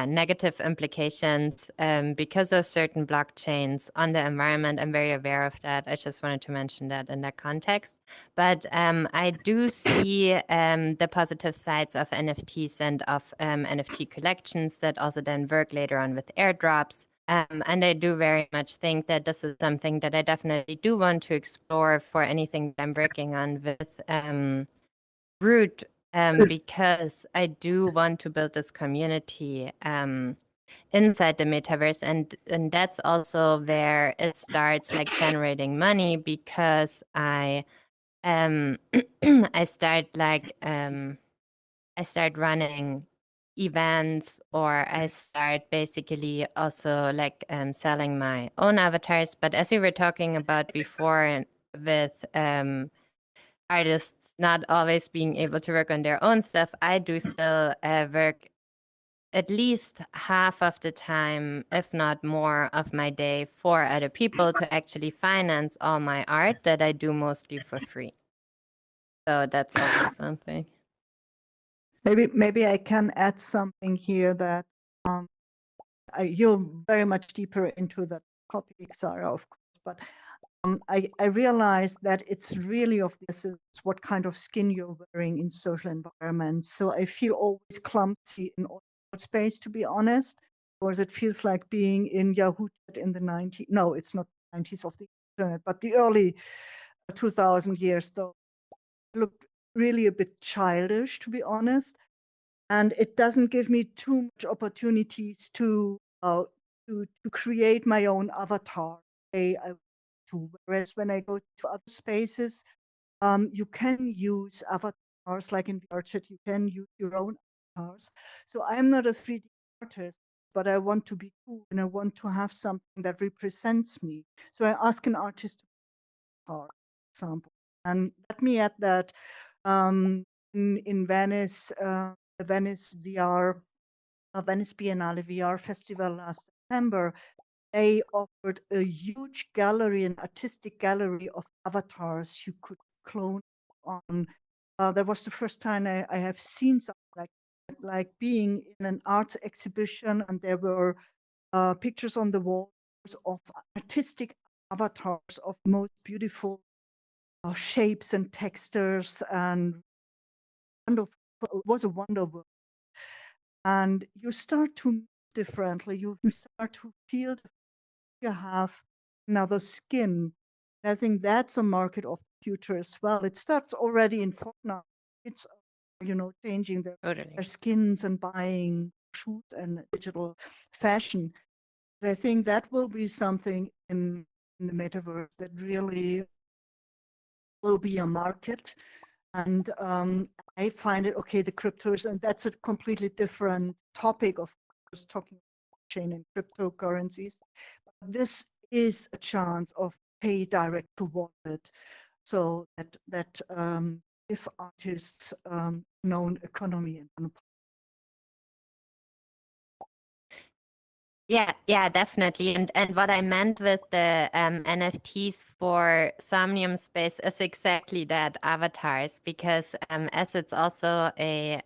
negative implications because of certain blockchains on the environment. I'm very aware of that. I just wanted to mention that in that context. But I do see the positive sides of NFTs and of NFT collections that also then work later on with airdrops. And I do very much think that this is something that I definitely do want to explore for anything that I'm working on with WIIT. Because I do want to build this community inside the metaverse, and that's also where it starts like generating money, because I I start running events, or I start basically also like selling my own avatars. But as we were talking about before, with artists not always being able to work on their own stuff, I do still work at least half of the time, if not more of my day, for other people to actually finance all my art that I do mostly for free. So that's also something. Maybe I can add something here that you're very much deeper into the topic, Sara, of course, but I realized that it's really of the essence what kind of skin you're wearing in social environments. So I feel always clumsy in space, to be honest, because it feels like being in Yahoo Chat in the 90s. No, it's not the 90s of the internet, but the early 2000 years, though. It looked really a bit childish, to be honest. And it doesn't give me too much opportunities to create my own avatar. Whereas when I go to other spaces, you can use avatars, like in VRChat, you can use your own avatars. So I'm not a 3D artist, but I want to be cool and I want to have something that represents me. So I ask an artist to art, for example. And let me add that in Venice, the Venice Biennale VR Festival last September, they offered a huge gallery, an artistic gallery of avatars you could clone on. That was the first time I have seen something like being in an arts exhibition, and there were pictures on the walls of artistic avatars of most beautiful shapes and textures, and wonderful. It was a wonder world. And you start to move differently. You start to feel you have another skin. And I think that's a market of the future as well. It starts already in Fortnite. It's changing their skins and buying shoes and digital fashion. But I think that will be something in the metaverse that really will be a market. And I find it okay, the cryptos, and that's a completely different topic, of course, talking about chain and cryptocurrencies. But this is a chance of pay direct to wallet, so that if artists known economy and Yeah, definitely. And what I meant with the NFTs for Somnium Space is exactly that, avatars, because as it's also a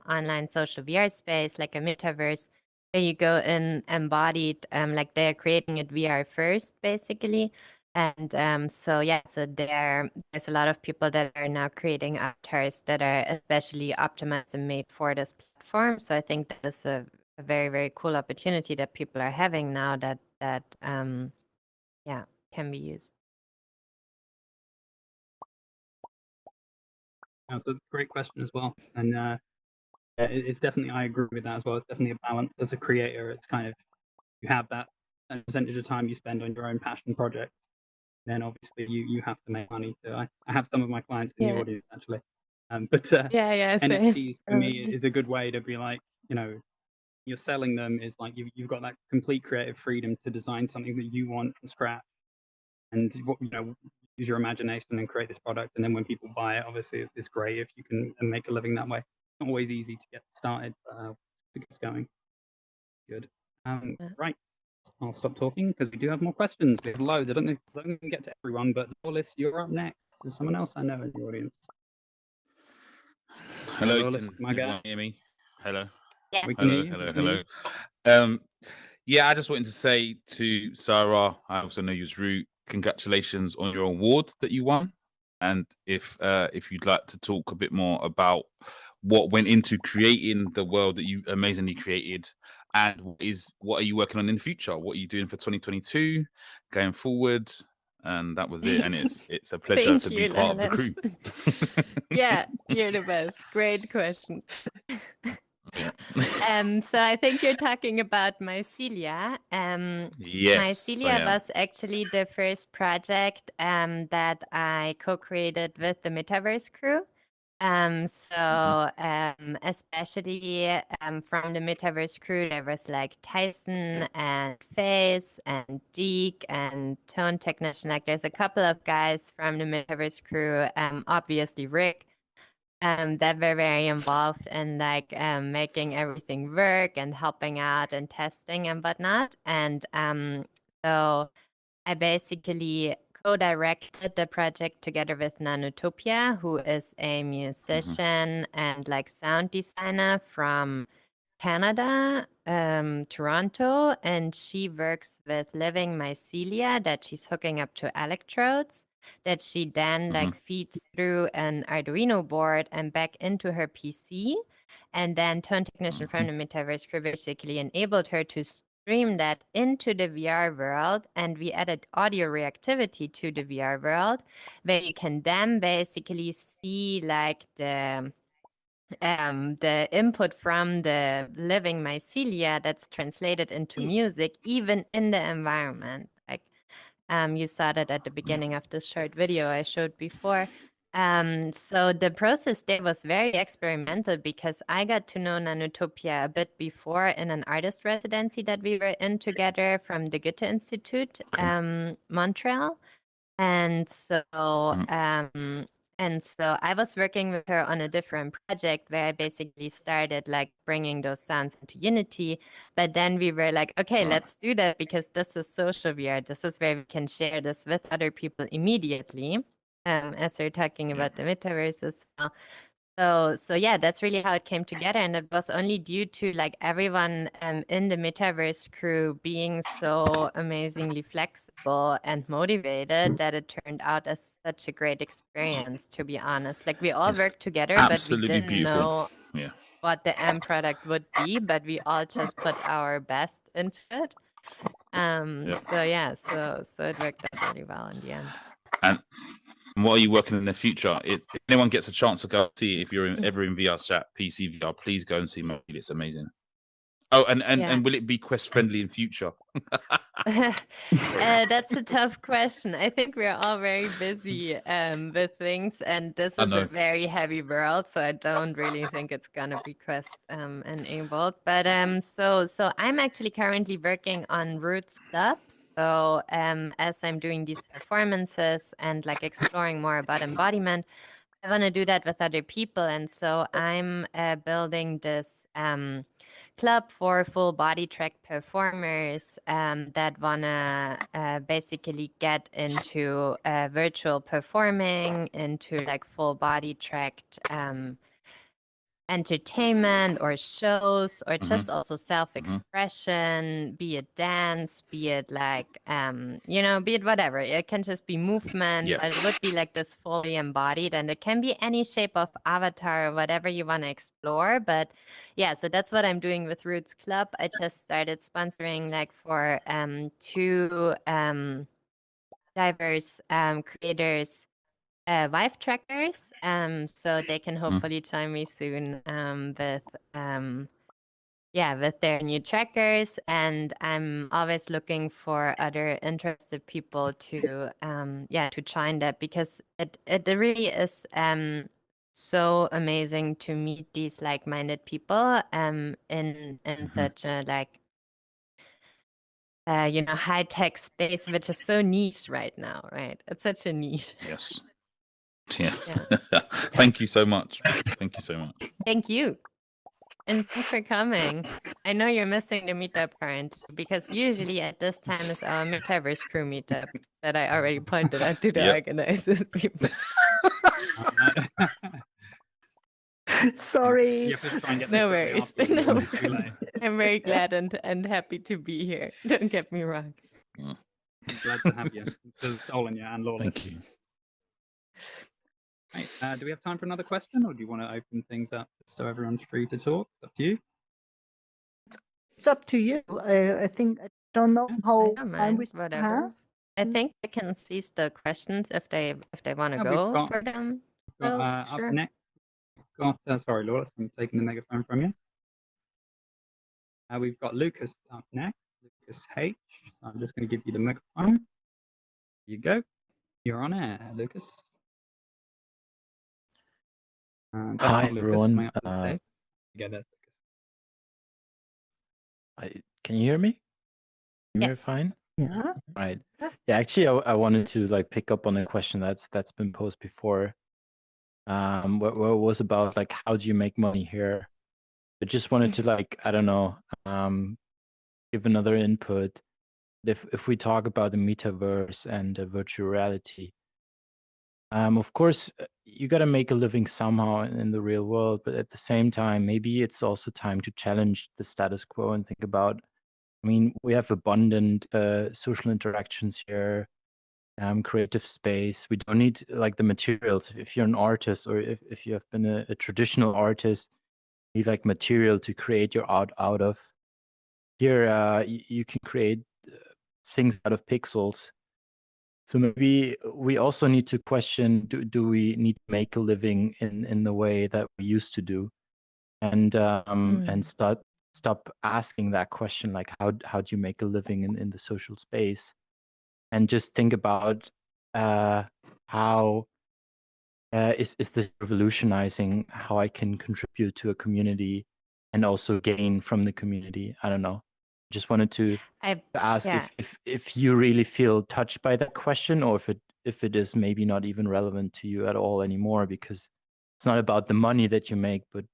online social VR space, like a metaverse, where you go in embodied, like they're creating it VR first, basically. And so there's a lot of people that are now creating avatars that are especially optimized and made for this platform. So I think that is a very, very cool opportunity that people are having now that can be used. That's a great question as well. And it's definitely, I agree with that as well. It's definitely a balance. As a creator, it's kind of, you have that percentage of time you spend on your own passion project. Then obviously you have to make money. So I have some of my clients in the audience actually. But NFTs for me is a good way to be like, you're selling them is like you've got that complete creative freedom to design something that you want from scratch, and use your imagination and create this product. And then when people buy it, obviously it's great if you can make a living that way. It's not always easy to get started, but to get going. Good. Right. I'll stop talking because we do have more questions. We have loads. I don't know if I can get to everyone, but Lawless, you're up next. There's someone else I know in the audience. Hello, Lawless, can my guy. everyone hear me? Hello. Yeah. We can hear Hello. you. Yeah, I just wanted to say to Sarah, I also know you was Root, congratulations on your award that you won. And if you'd like to talk a bit more about what went into creating the world that you amazingly created, and what are you working on in the future? What are you doing for 2022 going forward? And that was it. And it's a pleasure to be part of the crew. Yeah, you're the best. Great question. So I think you're talking about Mycelia. Yes, Mycelia was actually the first project that I co-created with the Metaverse crew. Especially from the Metaverse crew, there was like Tyson and Face and Deke and Tone Technician. Like there's a couple of guys from the Metaverse crew, obviously Rick, that were very involved in like making everything work and helping out and testing and whatnot. And so I basically co-directed the project together with Nanotopia, who is a musician and like sound designer from Canada, Toronto, and she works with living mycelia that she's hooking up to electrodes that she then like feeds through an Arduino board and back into her PC. And then Tone Technician from the Metaverse crew basically enabled her to stream that into the VR world, and we added audio reactivity to the VR world, where you can then basically see like the input from the living mycelia that's translated into music, even in the environment. Like you saw that at the beginning of this short video I showed before. So the process there was very experimental because I got to know Nanotopia a bit before in an artist residency that we were in together from the Goethe Institute, Montreal. And so I was working with her on a different project where I basically started like bringing those sounds into Unity. But then we were like, okay, let's do that because this is social VR. This is where we can share this with other people immediately. As we're talking about the metaverse as well. So yeah, that's really how it came together, and it was only due to like everyone in the Metaverse crew being so amazingly flexible and motivated that it turned out as such a great experience. To be honest, like we all worked together, but we didn't know what the end product would be, but we all just put our best into it. So yeah, so it worked out really well in the end. And what are you working in the future? If anyone gets a chance to go see, if you're ever in VR chat, PC VR, please go and see Mode. It's amazing. Oh, and will it be Quest friendly in future? That's a tough question. I think we're all very busy with things, and this is a very heavy world, so I don't really think it's gonna be Quest enabled. But so I'm actually currently working on Roots Club. So as I'm doing these performances and like exploring more about embodiment, I want to do that with other people, and so I'm building this club for full body track performers that want to basically get into virtual performing, into like full body tracked entertainment or shows, or just also self-expression, be it dance, be it like be it whatever. It can just be movement, but it would be like this fully embodied, and it can be any shape of avatar or whatever you want to explore. But yeah, so that's what I'm doing with Roots Club. I just started sponsoring like for 2 diverse creators wife trackers, so they can hopefully join me soon with their new trackers. And I'm always looking for other interested people to join that, because it really is so amazing to meet these like-minded people in such a like high-tech space, which is so niche right now, right? It's such a niche. Yes. Yeah. Thank you so much. Thank you so much. Thank you. And thanks for coming. I know you're missing the meetup currently, because usually at this time is our Metaverse crew meetup that I already pointed out to the organizers people. Sorry. No worries. No worries. I'm very glad and happy to be here. Don't get me wrong. I'm glad to have you. Stolen you and Lawless. Thank you. Right. Do we have time for another question, or do you want to open things up so everyone's free to talk? It's up to you. It's up to you. I think I don't know how time we whatever. have. I think I can seize the questions if they want to go for them. Up next, sorry, Lawless, I'm taking the megaphone from you. We've got Lucas up next. Lucas H. I'm just going to give you the microphone. Here you go. You're on air, Lucas. Hi, everyone. Can you hear me? Can you hear fine? Yeah. Right. Yeah, actually, I wanted to like pick up on a question that's been posed before. What was about like, how do you make money here? I just wanted to like, I don't know, give another input. If we talk about the metaverse and virtual reality, of course, you got to make a living somehow in the real world, but at the same time, maybe it's also time to challenge the status quo and think about, I mean, we have abundant social interactions here, creative space. We don't need like the materials. If you're an artist, or if you have been a traditional artist, you need like material to create your art out of. Here, you can create things out of pixels. So maybe we also need to question, do we need to make a living in the way that we used to do? And stop asking that question, like how do you make a living in the social space? And just think about how is this revolutionizing how I can contribute to a community and also gain from the community? I don't know. Just wanted to ask yeah. if you really feel touched by that question, or if it is maybe not even relevant to you at all anymore, because it's not about the money that you make, but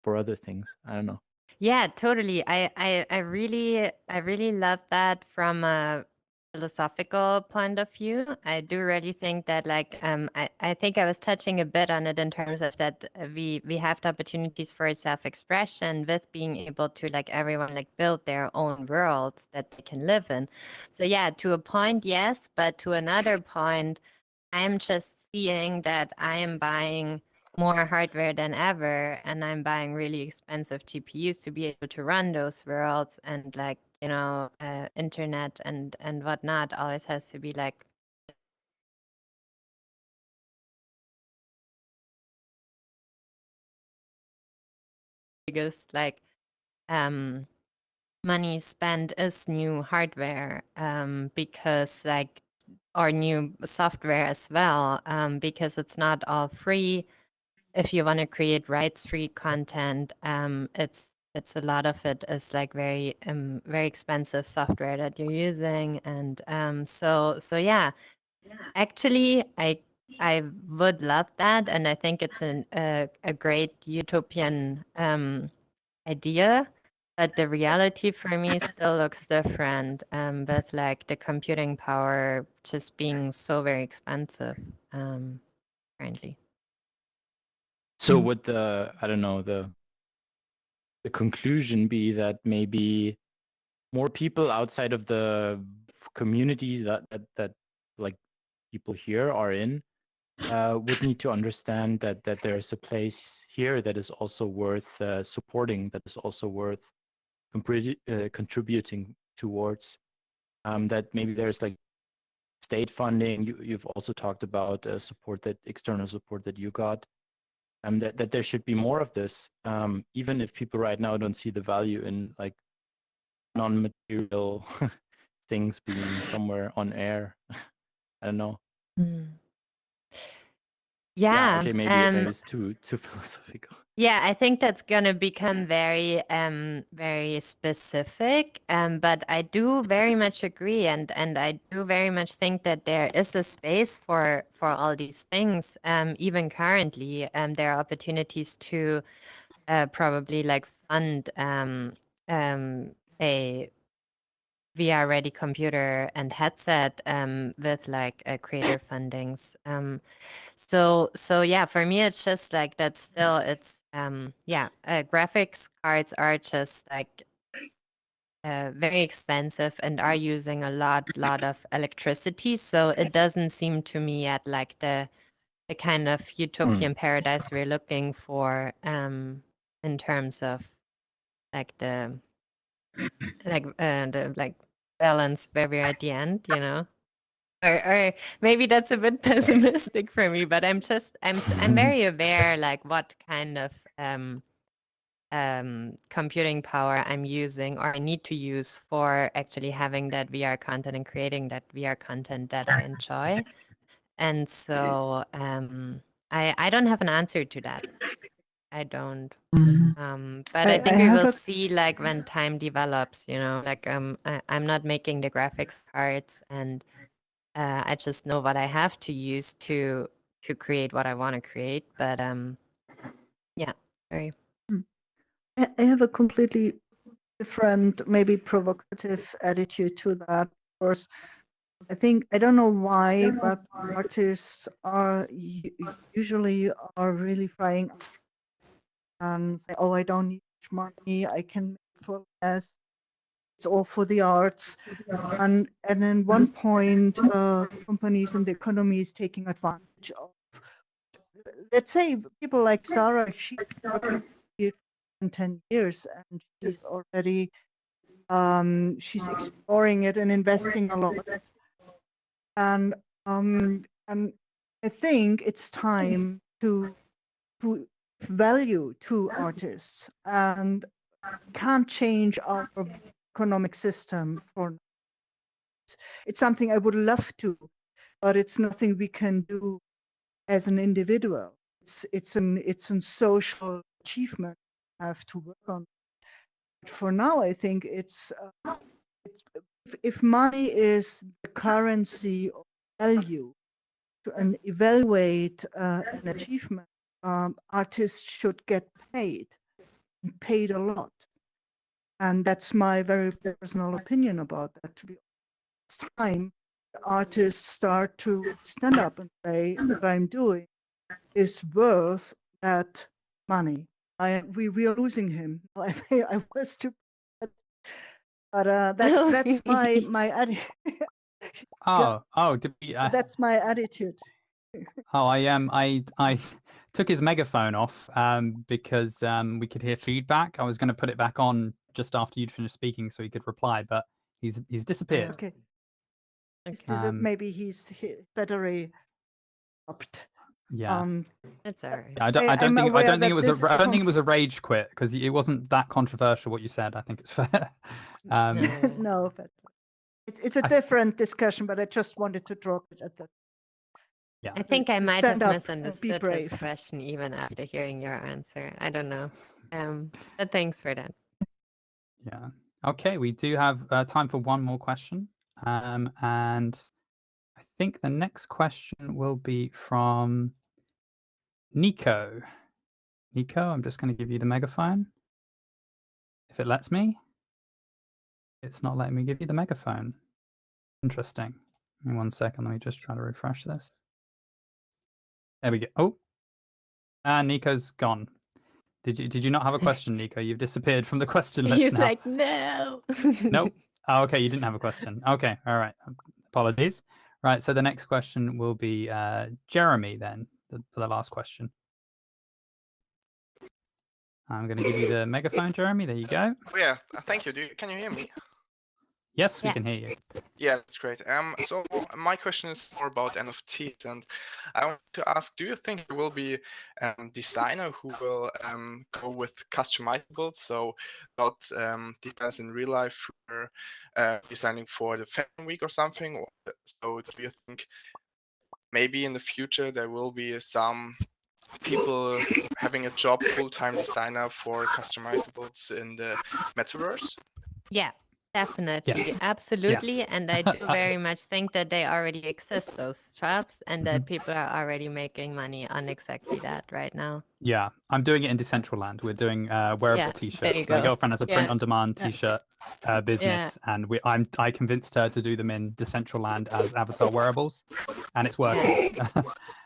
for other things. I don't know. Yeah, totally. I really love that from a philosophical point of view. I do really think that like I think I was touching a bit on it in terms of that we have the opportunities for self-expression with being able to like everyone like build their own worlds that they can live in. So yeah, to a point, yes, but to another point, I'm just seeing that I am buying more hardware than ever, and I'm buying really expensive GPUs to be able to run those worlds, and like, you know, internet and whatnot always has to be like biggest like money spent is new hardware, because like, or new software as well, because it's not all free. If you want to create rights-free content, it's a lot of it is like very expensive software that you're using, and so yeah. Actually, I would love that, and I think it's a great utopian idea. But the reality for me still looks different, with like the computing power just being so very expensive currently. So would I don't know, the conclusion be that maybe more people outside of the community that like people here are in would need to understand that there's a place here that is also worth supporting, that is also worth contributing towards, that maybe there's like state funding. You've also talked about external support that you got, that there should be more of this, even if people right now don't see the value in like non-material things being somewhere on air. I don't know. Yeah. Okay, maybe it's too philosophical. Yeah, I think that's gonna become very very specific. But I do very much agree, and I do very much think that there is a space for all these things. Even currently, there are opportunities to probably like fund a VR ready computer and headset with like creator fundings. So yeah, for me it's just like that still it's graphics cards are just like very expensive and are using a lot of electricity, so it doesn't seem to me at like the kind of utopian paradise we're looking for in terms of like the balance where we're at the end, you know. Or maybe that's a bit pessimistic for me, but I'm very aware like what kind of computing power I'm using or I need to use for actually having that VR content and creating that VR content that I enjoy. And so I don't have an answer to that. I don't. But I think we will see like when time develops, you know, like I'm not making the graphics cards, and I just know what I have to use to create what I want to create. But yeah, very. I have a completely different, maybe provocative attitude to that. Of course, I think, I don't know why, but artists are usually are really frying and say, oh, I don't need much money, I can make for less, it's all for the arts. And then one point, companies and the economy is taking advantage of, let's say, people like Sara, she's working here for 10 years and she's already, she's exploring it and investing a lot. And I think it's time to value to artists, and can't change our economic system for. It's something I would love to, but it's nothing we can do as an individual. It's an social achievement I have to work on. But for now, I think it's if money is the currency of value and evaluate an achievement, artists should get paid a lot. And that's my very personal opinion about that. To be honest, it's time artists start to stand up and say, what I'm doing is worth that money. We are losing him. I was too, but that's my attitude. Did we, That's my attitude. I took his megaphone off because we could hear feedback. I was going to put it back on just after you'd finished speaking so he could reply, but he's disappeared. Okay. Okay. Maybe he's battery upped. Yeah. It's all right. I don't I'm think aware that it was this I don't think it was a rage quit because it wasn't that controversial what you said. I think it's fair. No, but it's a different discussion, but I just wanted to drop it at that. Yeah. I think I might have Stand up and be misunderstood his brave. question even after hearing your answer. I don't know. But thanks for that. Yeah. Okay, we do have time for one more question. And I think the next question will be from Nico. Nico, I'm just going to give you the megaphone. If it lets me. It's not letting me give you the megaphone. Interesting. Give me 1 second. Let me just try to refresh this. There we go. Oh, and Nico's gone. Did you not have a question, Nico? You've disappeared from the question list He's now. like, no. Nope. Oh, okay, you didn't have a question. Okay, all right. Apologies. Right, so the next question will be Jeremy then, for the last question. I'm going to give you the megaphone, Jeremy. There you go. Oh, yeah, thank you. Can you hear me? Yes, we can hear you. Yeah, that's great. So my question is more about NFTs, and I want to ask: do you think there will be a designer who will go with customizable, so not designers in real life who are designing for the fashion week or something? Or, so do you think maybe in the future there will be some people having a job full-time designer for customizables in the metaverse? Yeah, definitely. Yes. Absolutely. Yes. And I do very much think that they already exist, those jobs, and that people are already making money on exactly that right now. Yeah, I'm doing it in Decentraland. We're doing wearable Yeah, there t-shirts. you My go. print-on-demand Yeah. t-shirt business, and I convinced her to do them in Decentraland as avatar wearables, and it's working.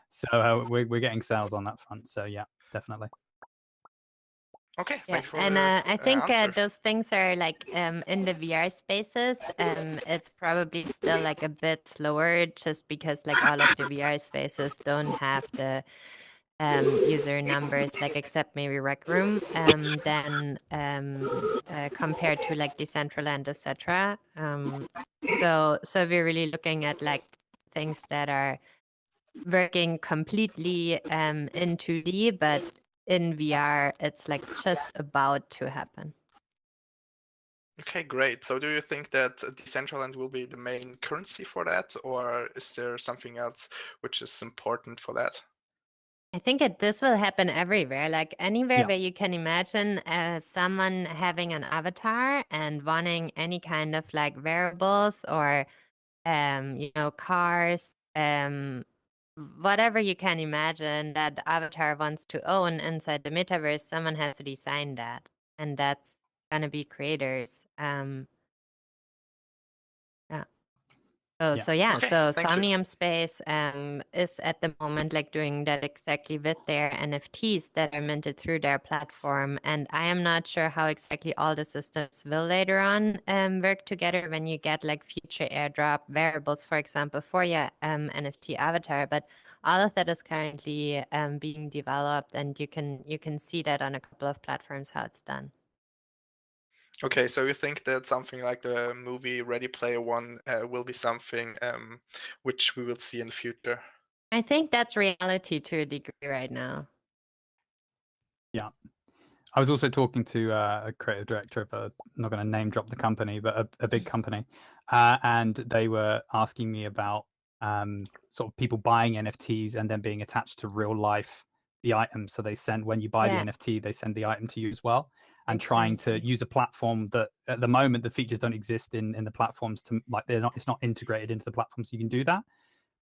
So we're getting sales on that front. So yeah, definitely. Okay, Yeah, thank you for and the I think answer. those things are like in the VR spaces. It's probably still like a bit slower, just because like all of the VR spaces don't have the user numbers, like except maybe Rec Room, than compared to like Decentraland, etc. So we're really looking at like things that are working completely in 2D, but in VR, it's like just about to happen. Okay, great. So do you think that Decentraland will be the main currency for that, or is there something else which is important for that? I think this will happen everywhere, like anywhere Yeah. where you can imagine someone having an avatar and wanting any kind of like wearables or, cars, whatever you can imagine that the avatar wants to own inside the metaverse, someone has to design that. And that's going to be creators. Yeah. So yeah, Okay, so thank you. Somnium Space is at the moment like doing that exactly with their NFTs that are minted through their platform. And I am not sure how exactly all the systems will later on work together when you get like future airdrop variables, for example, for your NFT avatar. But all of that is currently being developed, and you can see that on a couple of platforms how it's done. Okay, so you think that something like the movie Ready Player One will be something which we will see in the future? I think that's reality to a degree right now. Yeah. I was also talking to a creative director of I'm not going to name drop the company, but a big company. And they were asking me about sort of people buying NFTs and then being attached to real life, the item. So they send, when you buy the NFT, they send the item to you as well. And trying to use a platform that at the moment, the features don't exist in the platforms to like, it's not integrated into the platform. So you can do that.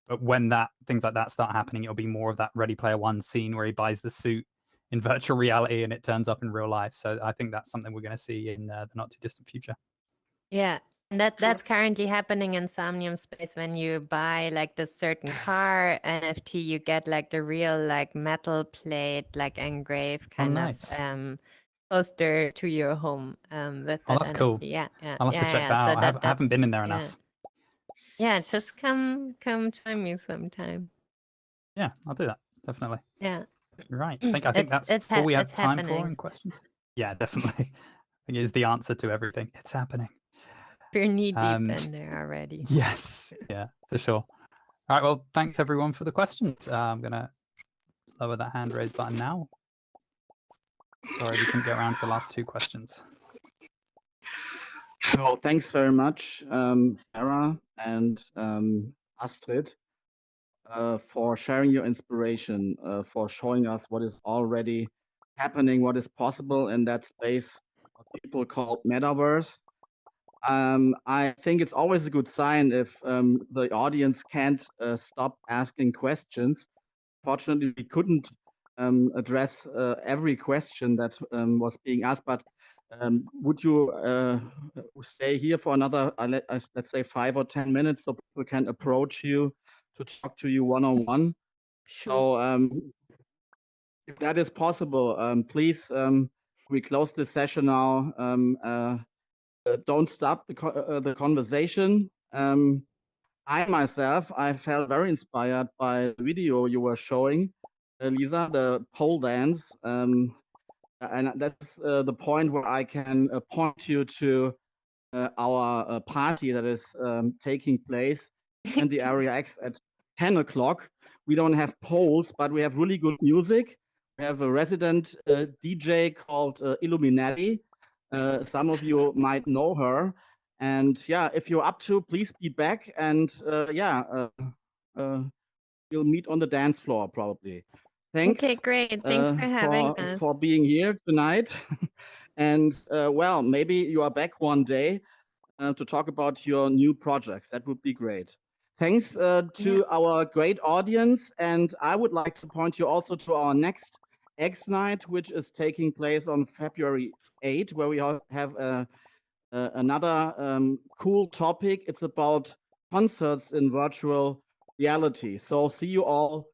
But when things like that start happening, it'll be more of that Ready Player One scene where he buys the suit in virtual reality and it turns up in real life. So I think that's something we're going to see in the not too distant future. Yeah, and that's currently happening in Somnium Space. When you buy like this certain car NFT, you get like a real like metal plate, like engraved kind of poster to your home with that that's NFT. cool. Yeah, I'll have to check that out. I haven't been in there enough. Yeah, just come join me sometime. Yeah, I'll do that. Definitely. Yeah. Right. I think that's all we have time for in questions. Yeah, definitely. I think it is the answer to everything. It's happening. We're knee deep in there already. Yes. Yeah, for sure. All right. Well, thanks everyone for the questions. I'm going to lower that hand raise button now. Sorry, we couldn't get around to the last two questions. So thanks very much, Sarah and Astrid, for sharing your inspiration, for showing us what is already happening, what is possible in that space what people call Metaverse. I think it's always a good sign if the audience can't stop asking questions. Fortunately, we couldn't address every question that was being asked, but would you stay here for another, let's say, 5 or 10 minutes so people can approach you to talk to you one-on-one? Sure. So if that is possible, please, we close this session now. Don't stop the conversation. I myself, I felt very inspired by the video you were showing, Lisa, the pole dance. And that's the point where I can point you to our party that is taking place in the Area X at 10 o'clock. We don't have poles, but we have really good music. We have a resident DJ called Illuminati. Some of you might know her. And yeah, if you're up to, please be back. And we'll meet on the dance floor probably. Thanks. Okay, great. Thanks for having us. For being here tonight. And well, maybe you are back one day to talk about your new projects. That would be great. Thanks to our great audience. And I would like to point you also to our next X Night, which is taking place on February 8, where we have another cool topic. It's about concerts in virtual reality. So see you all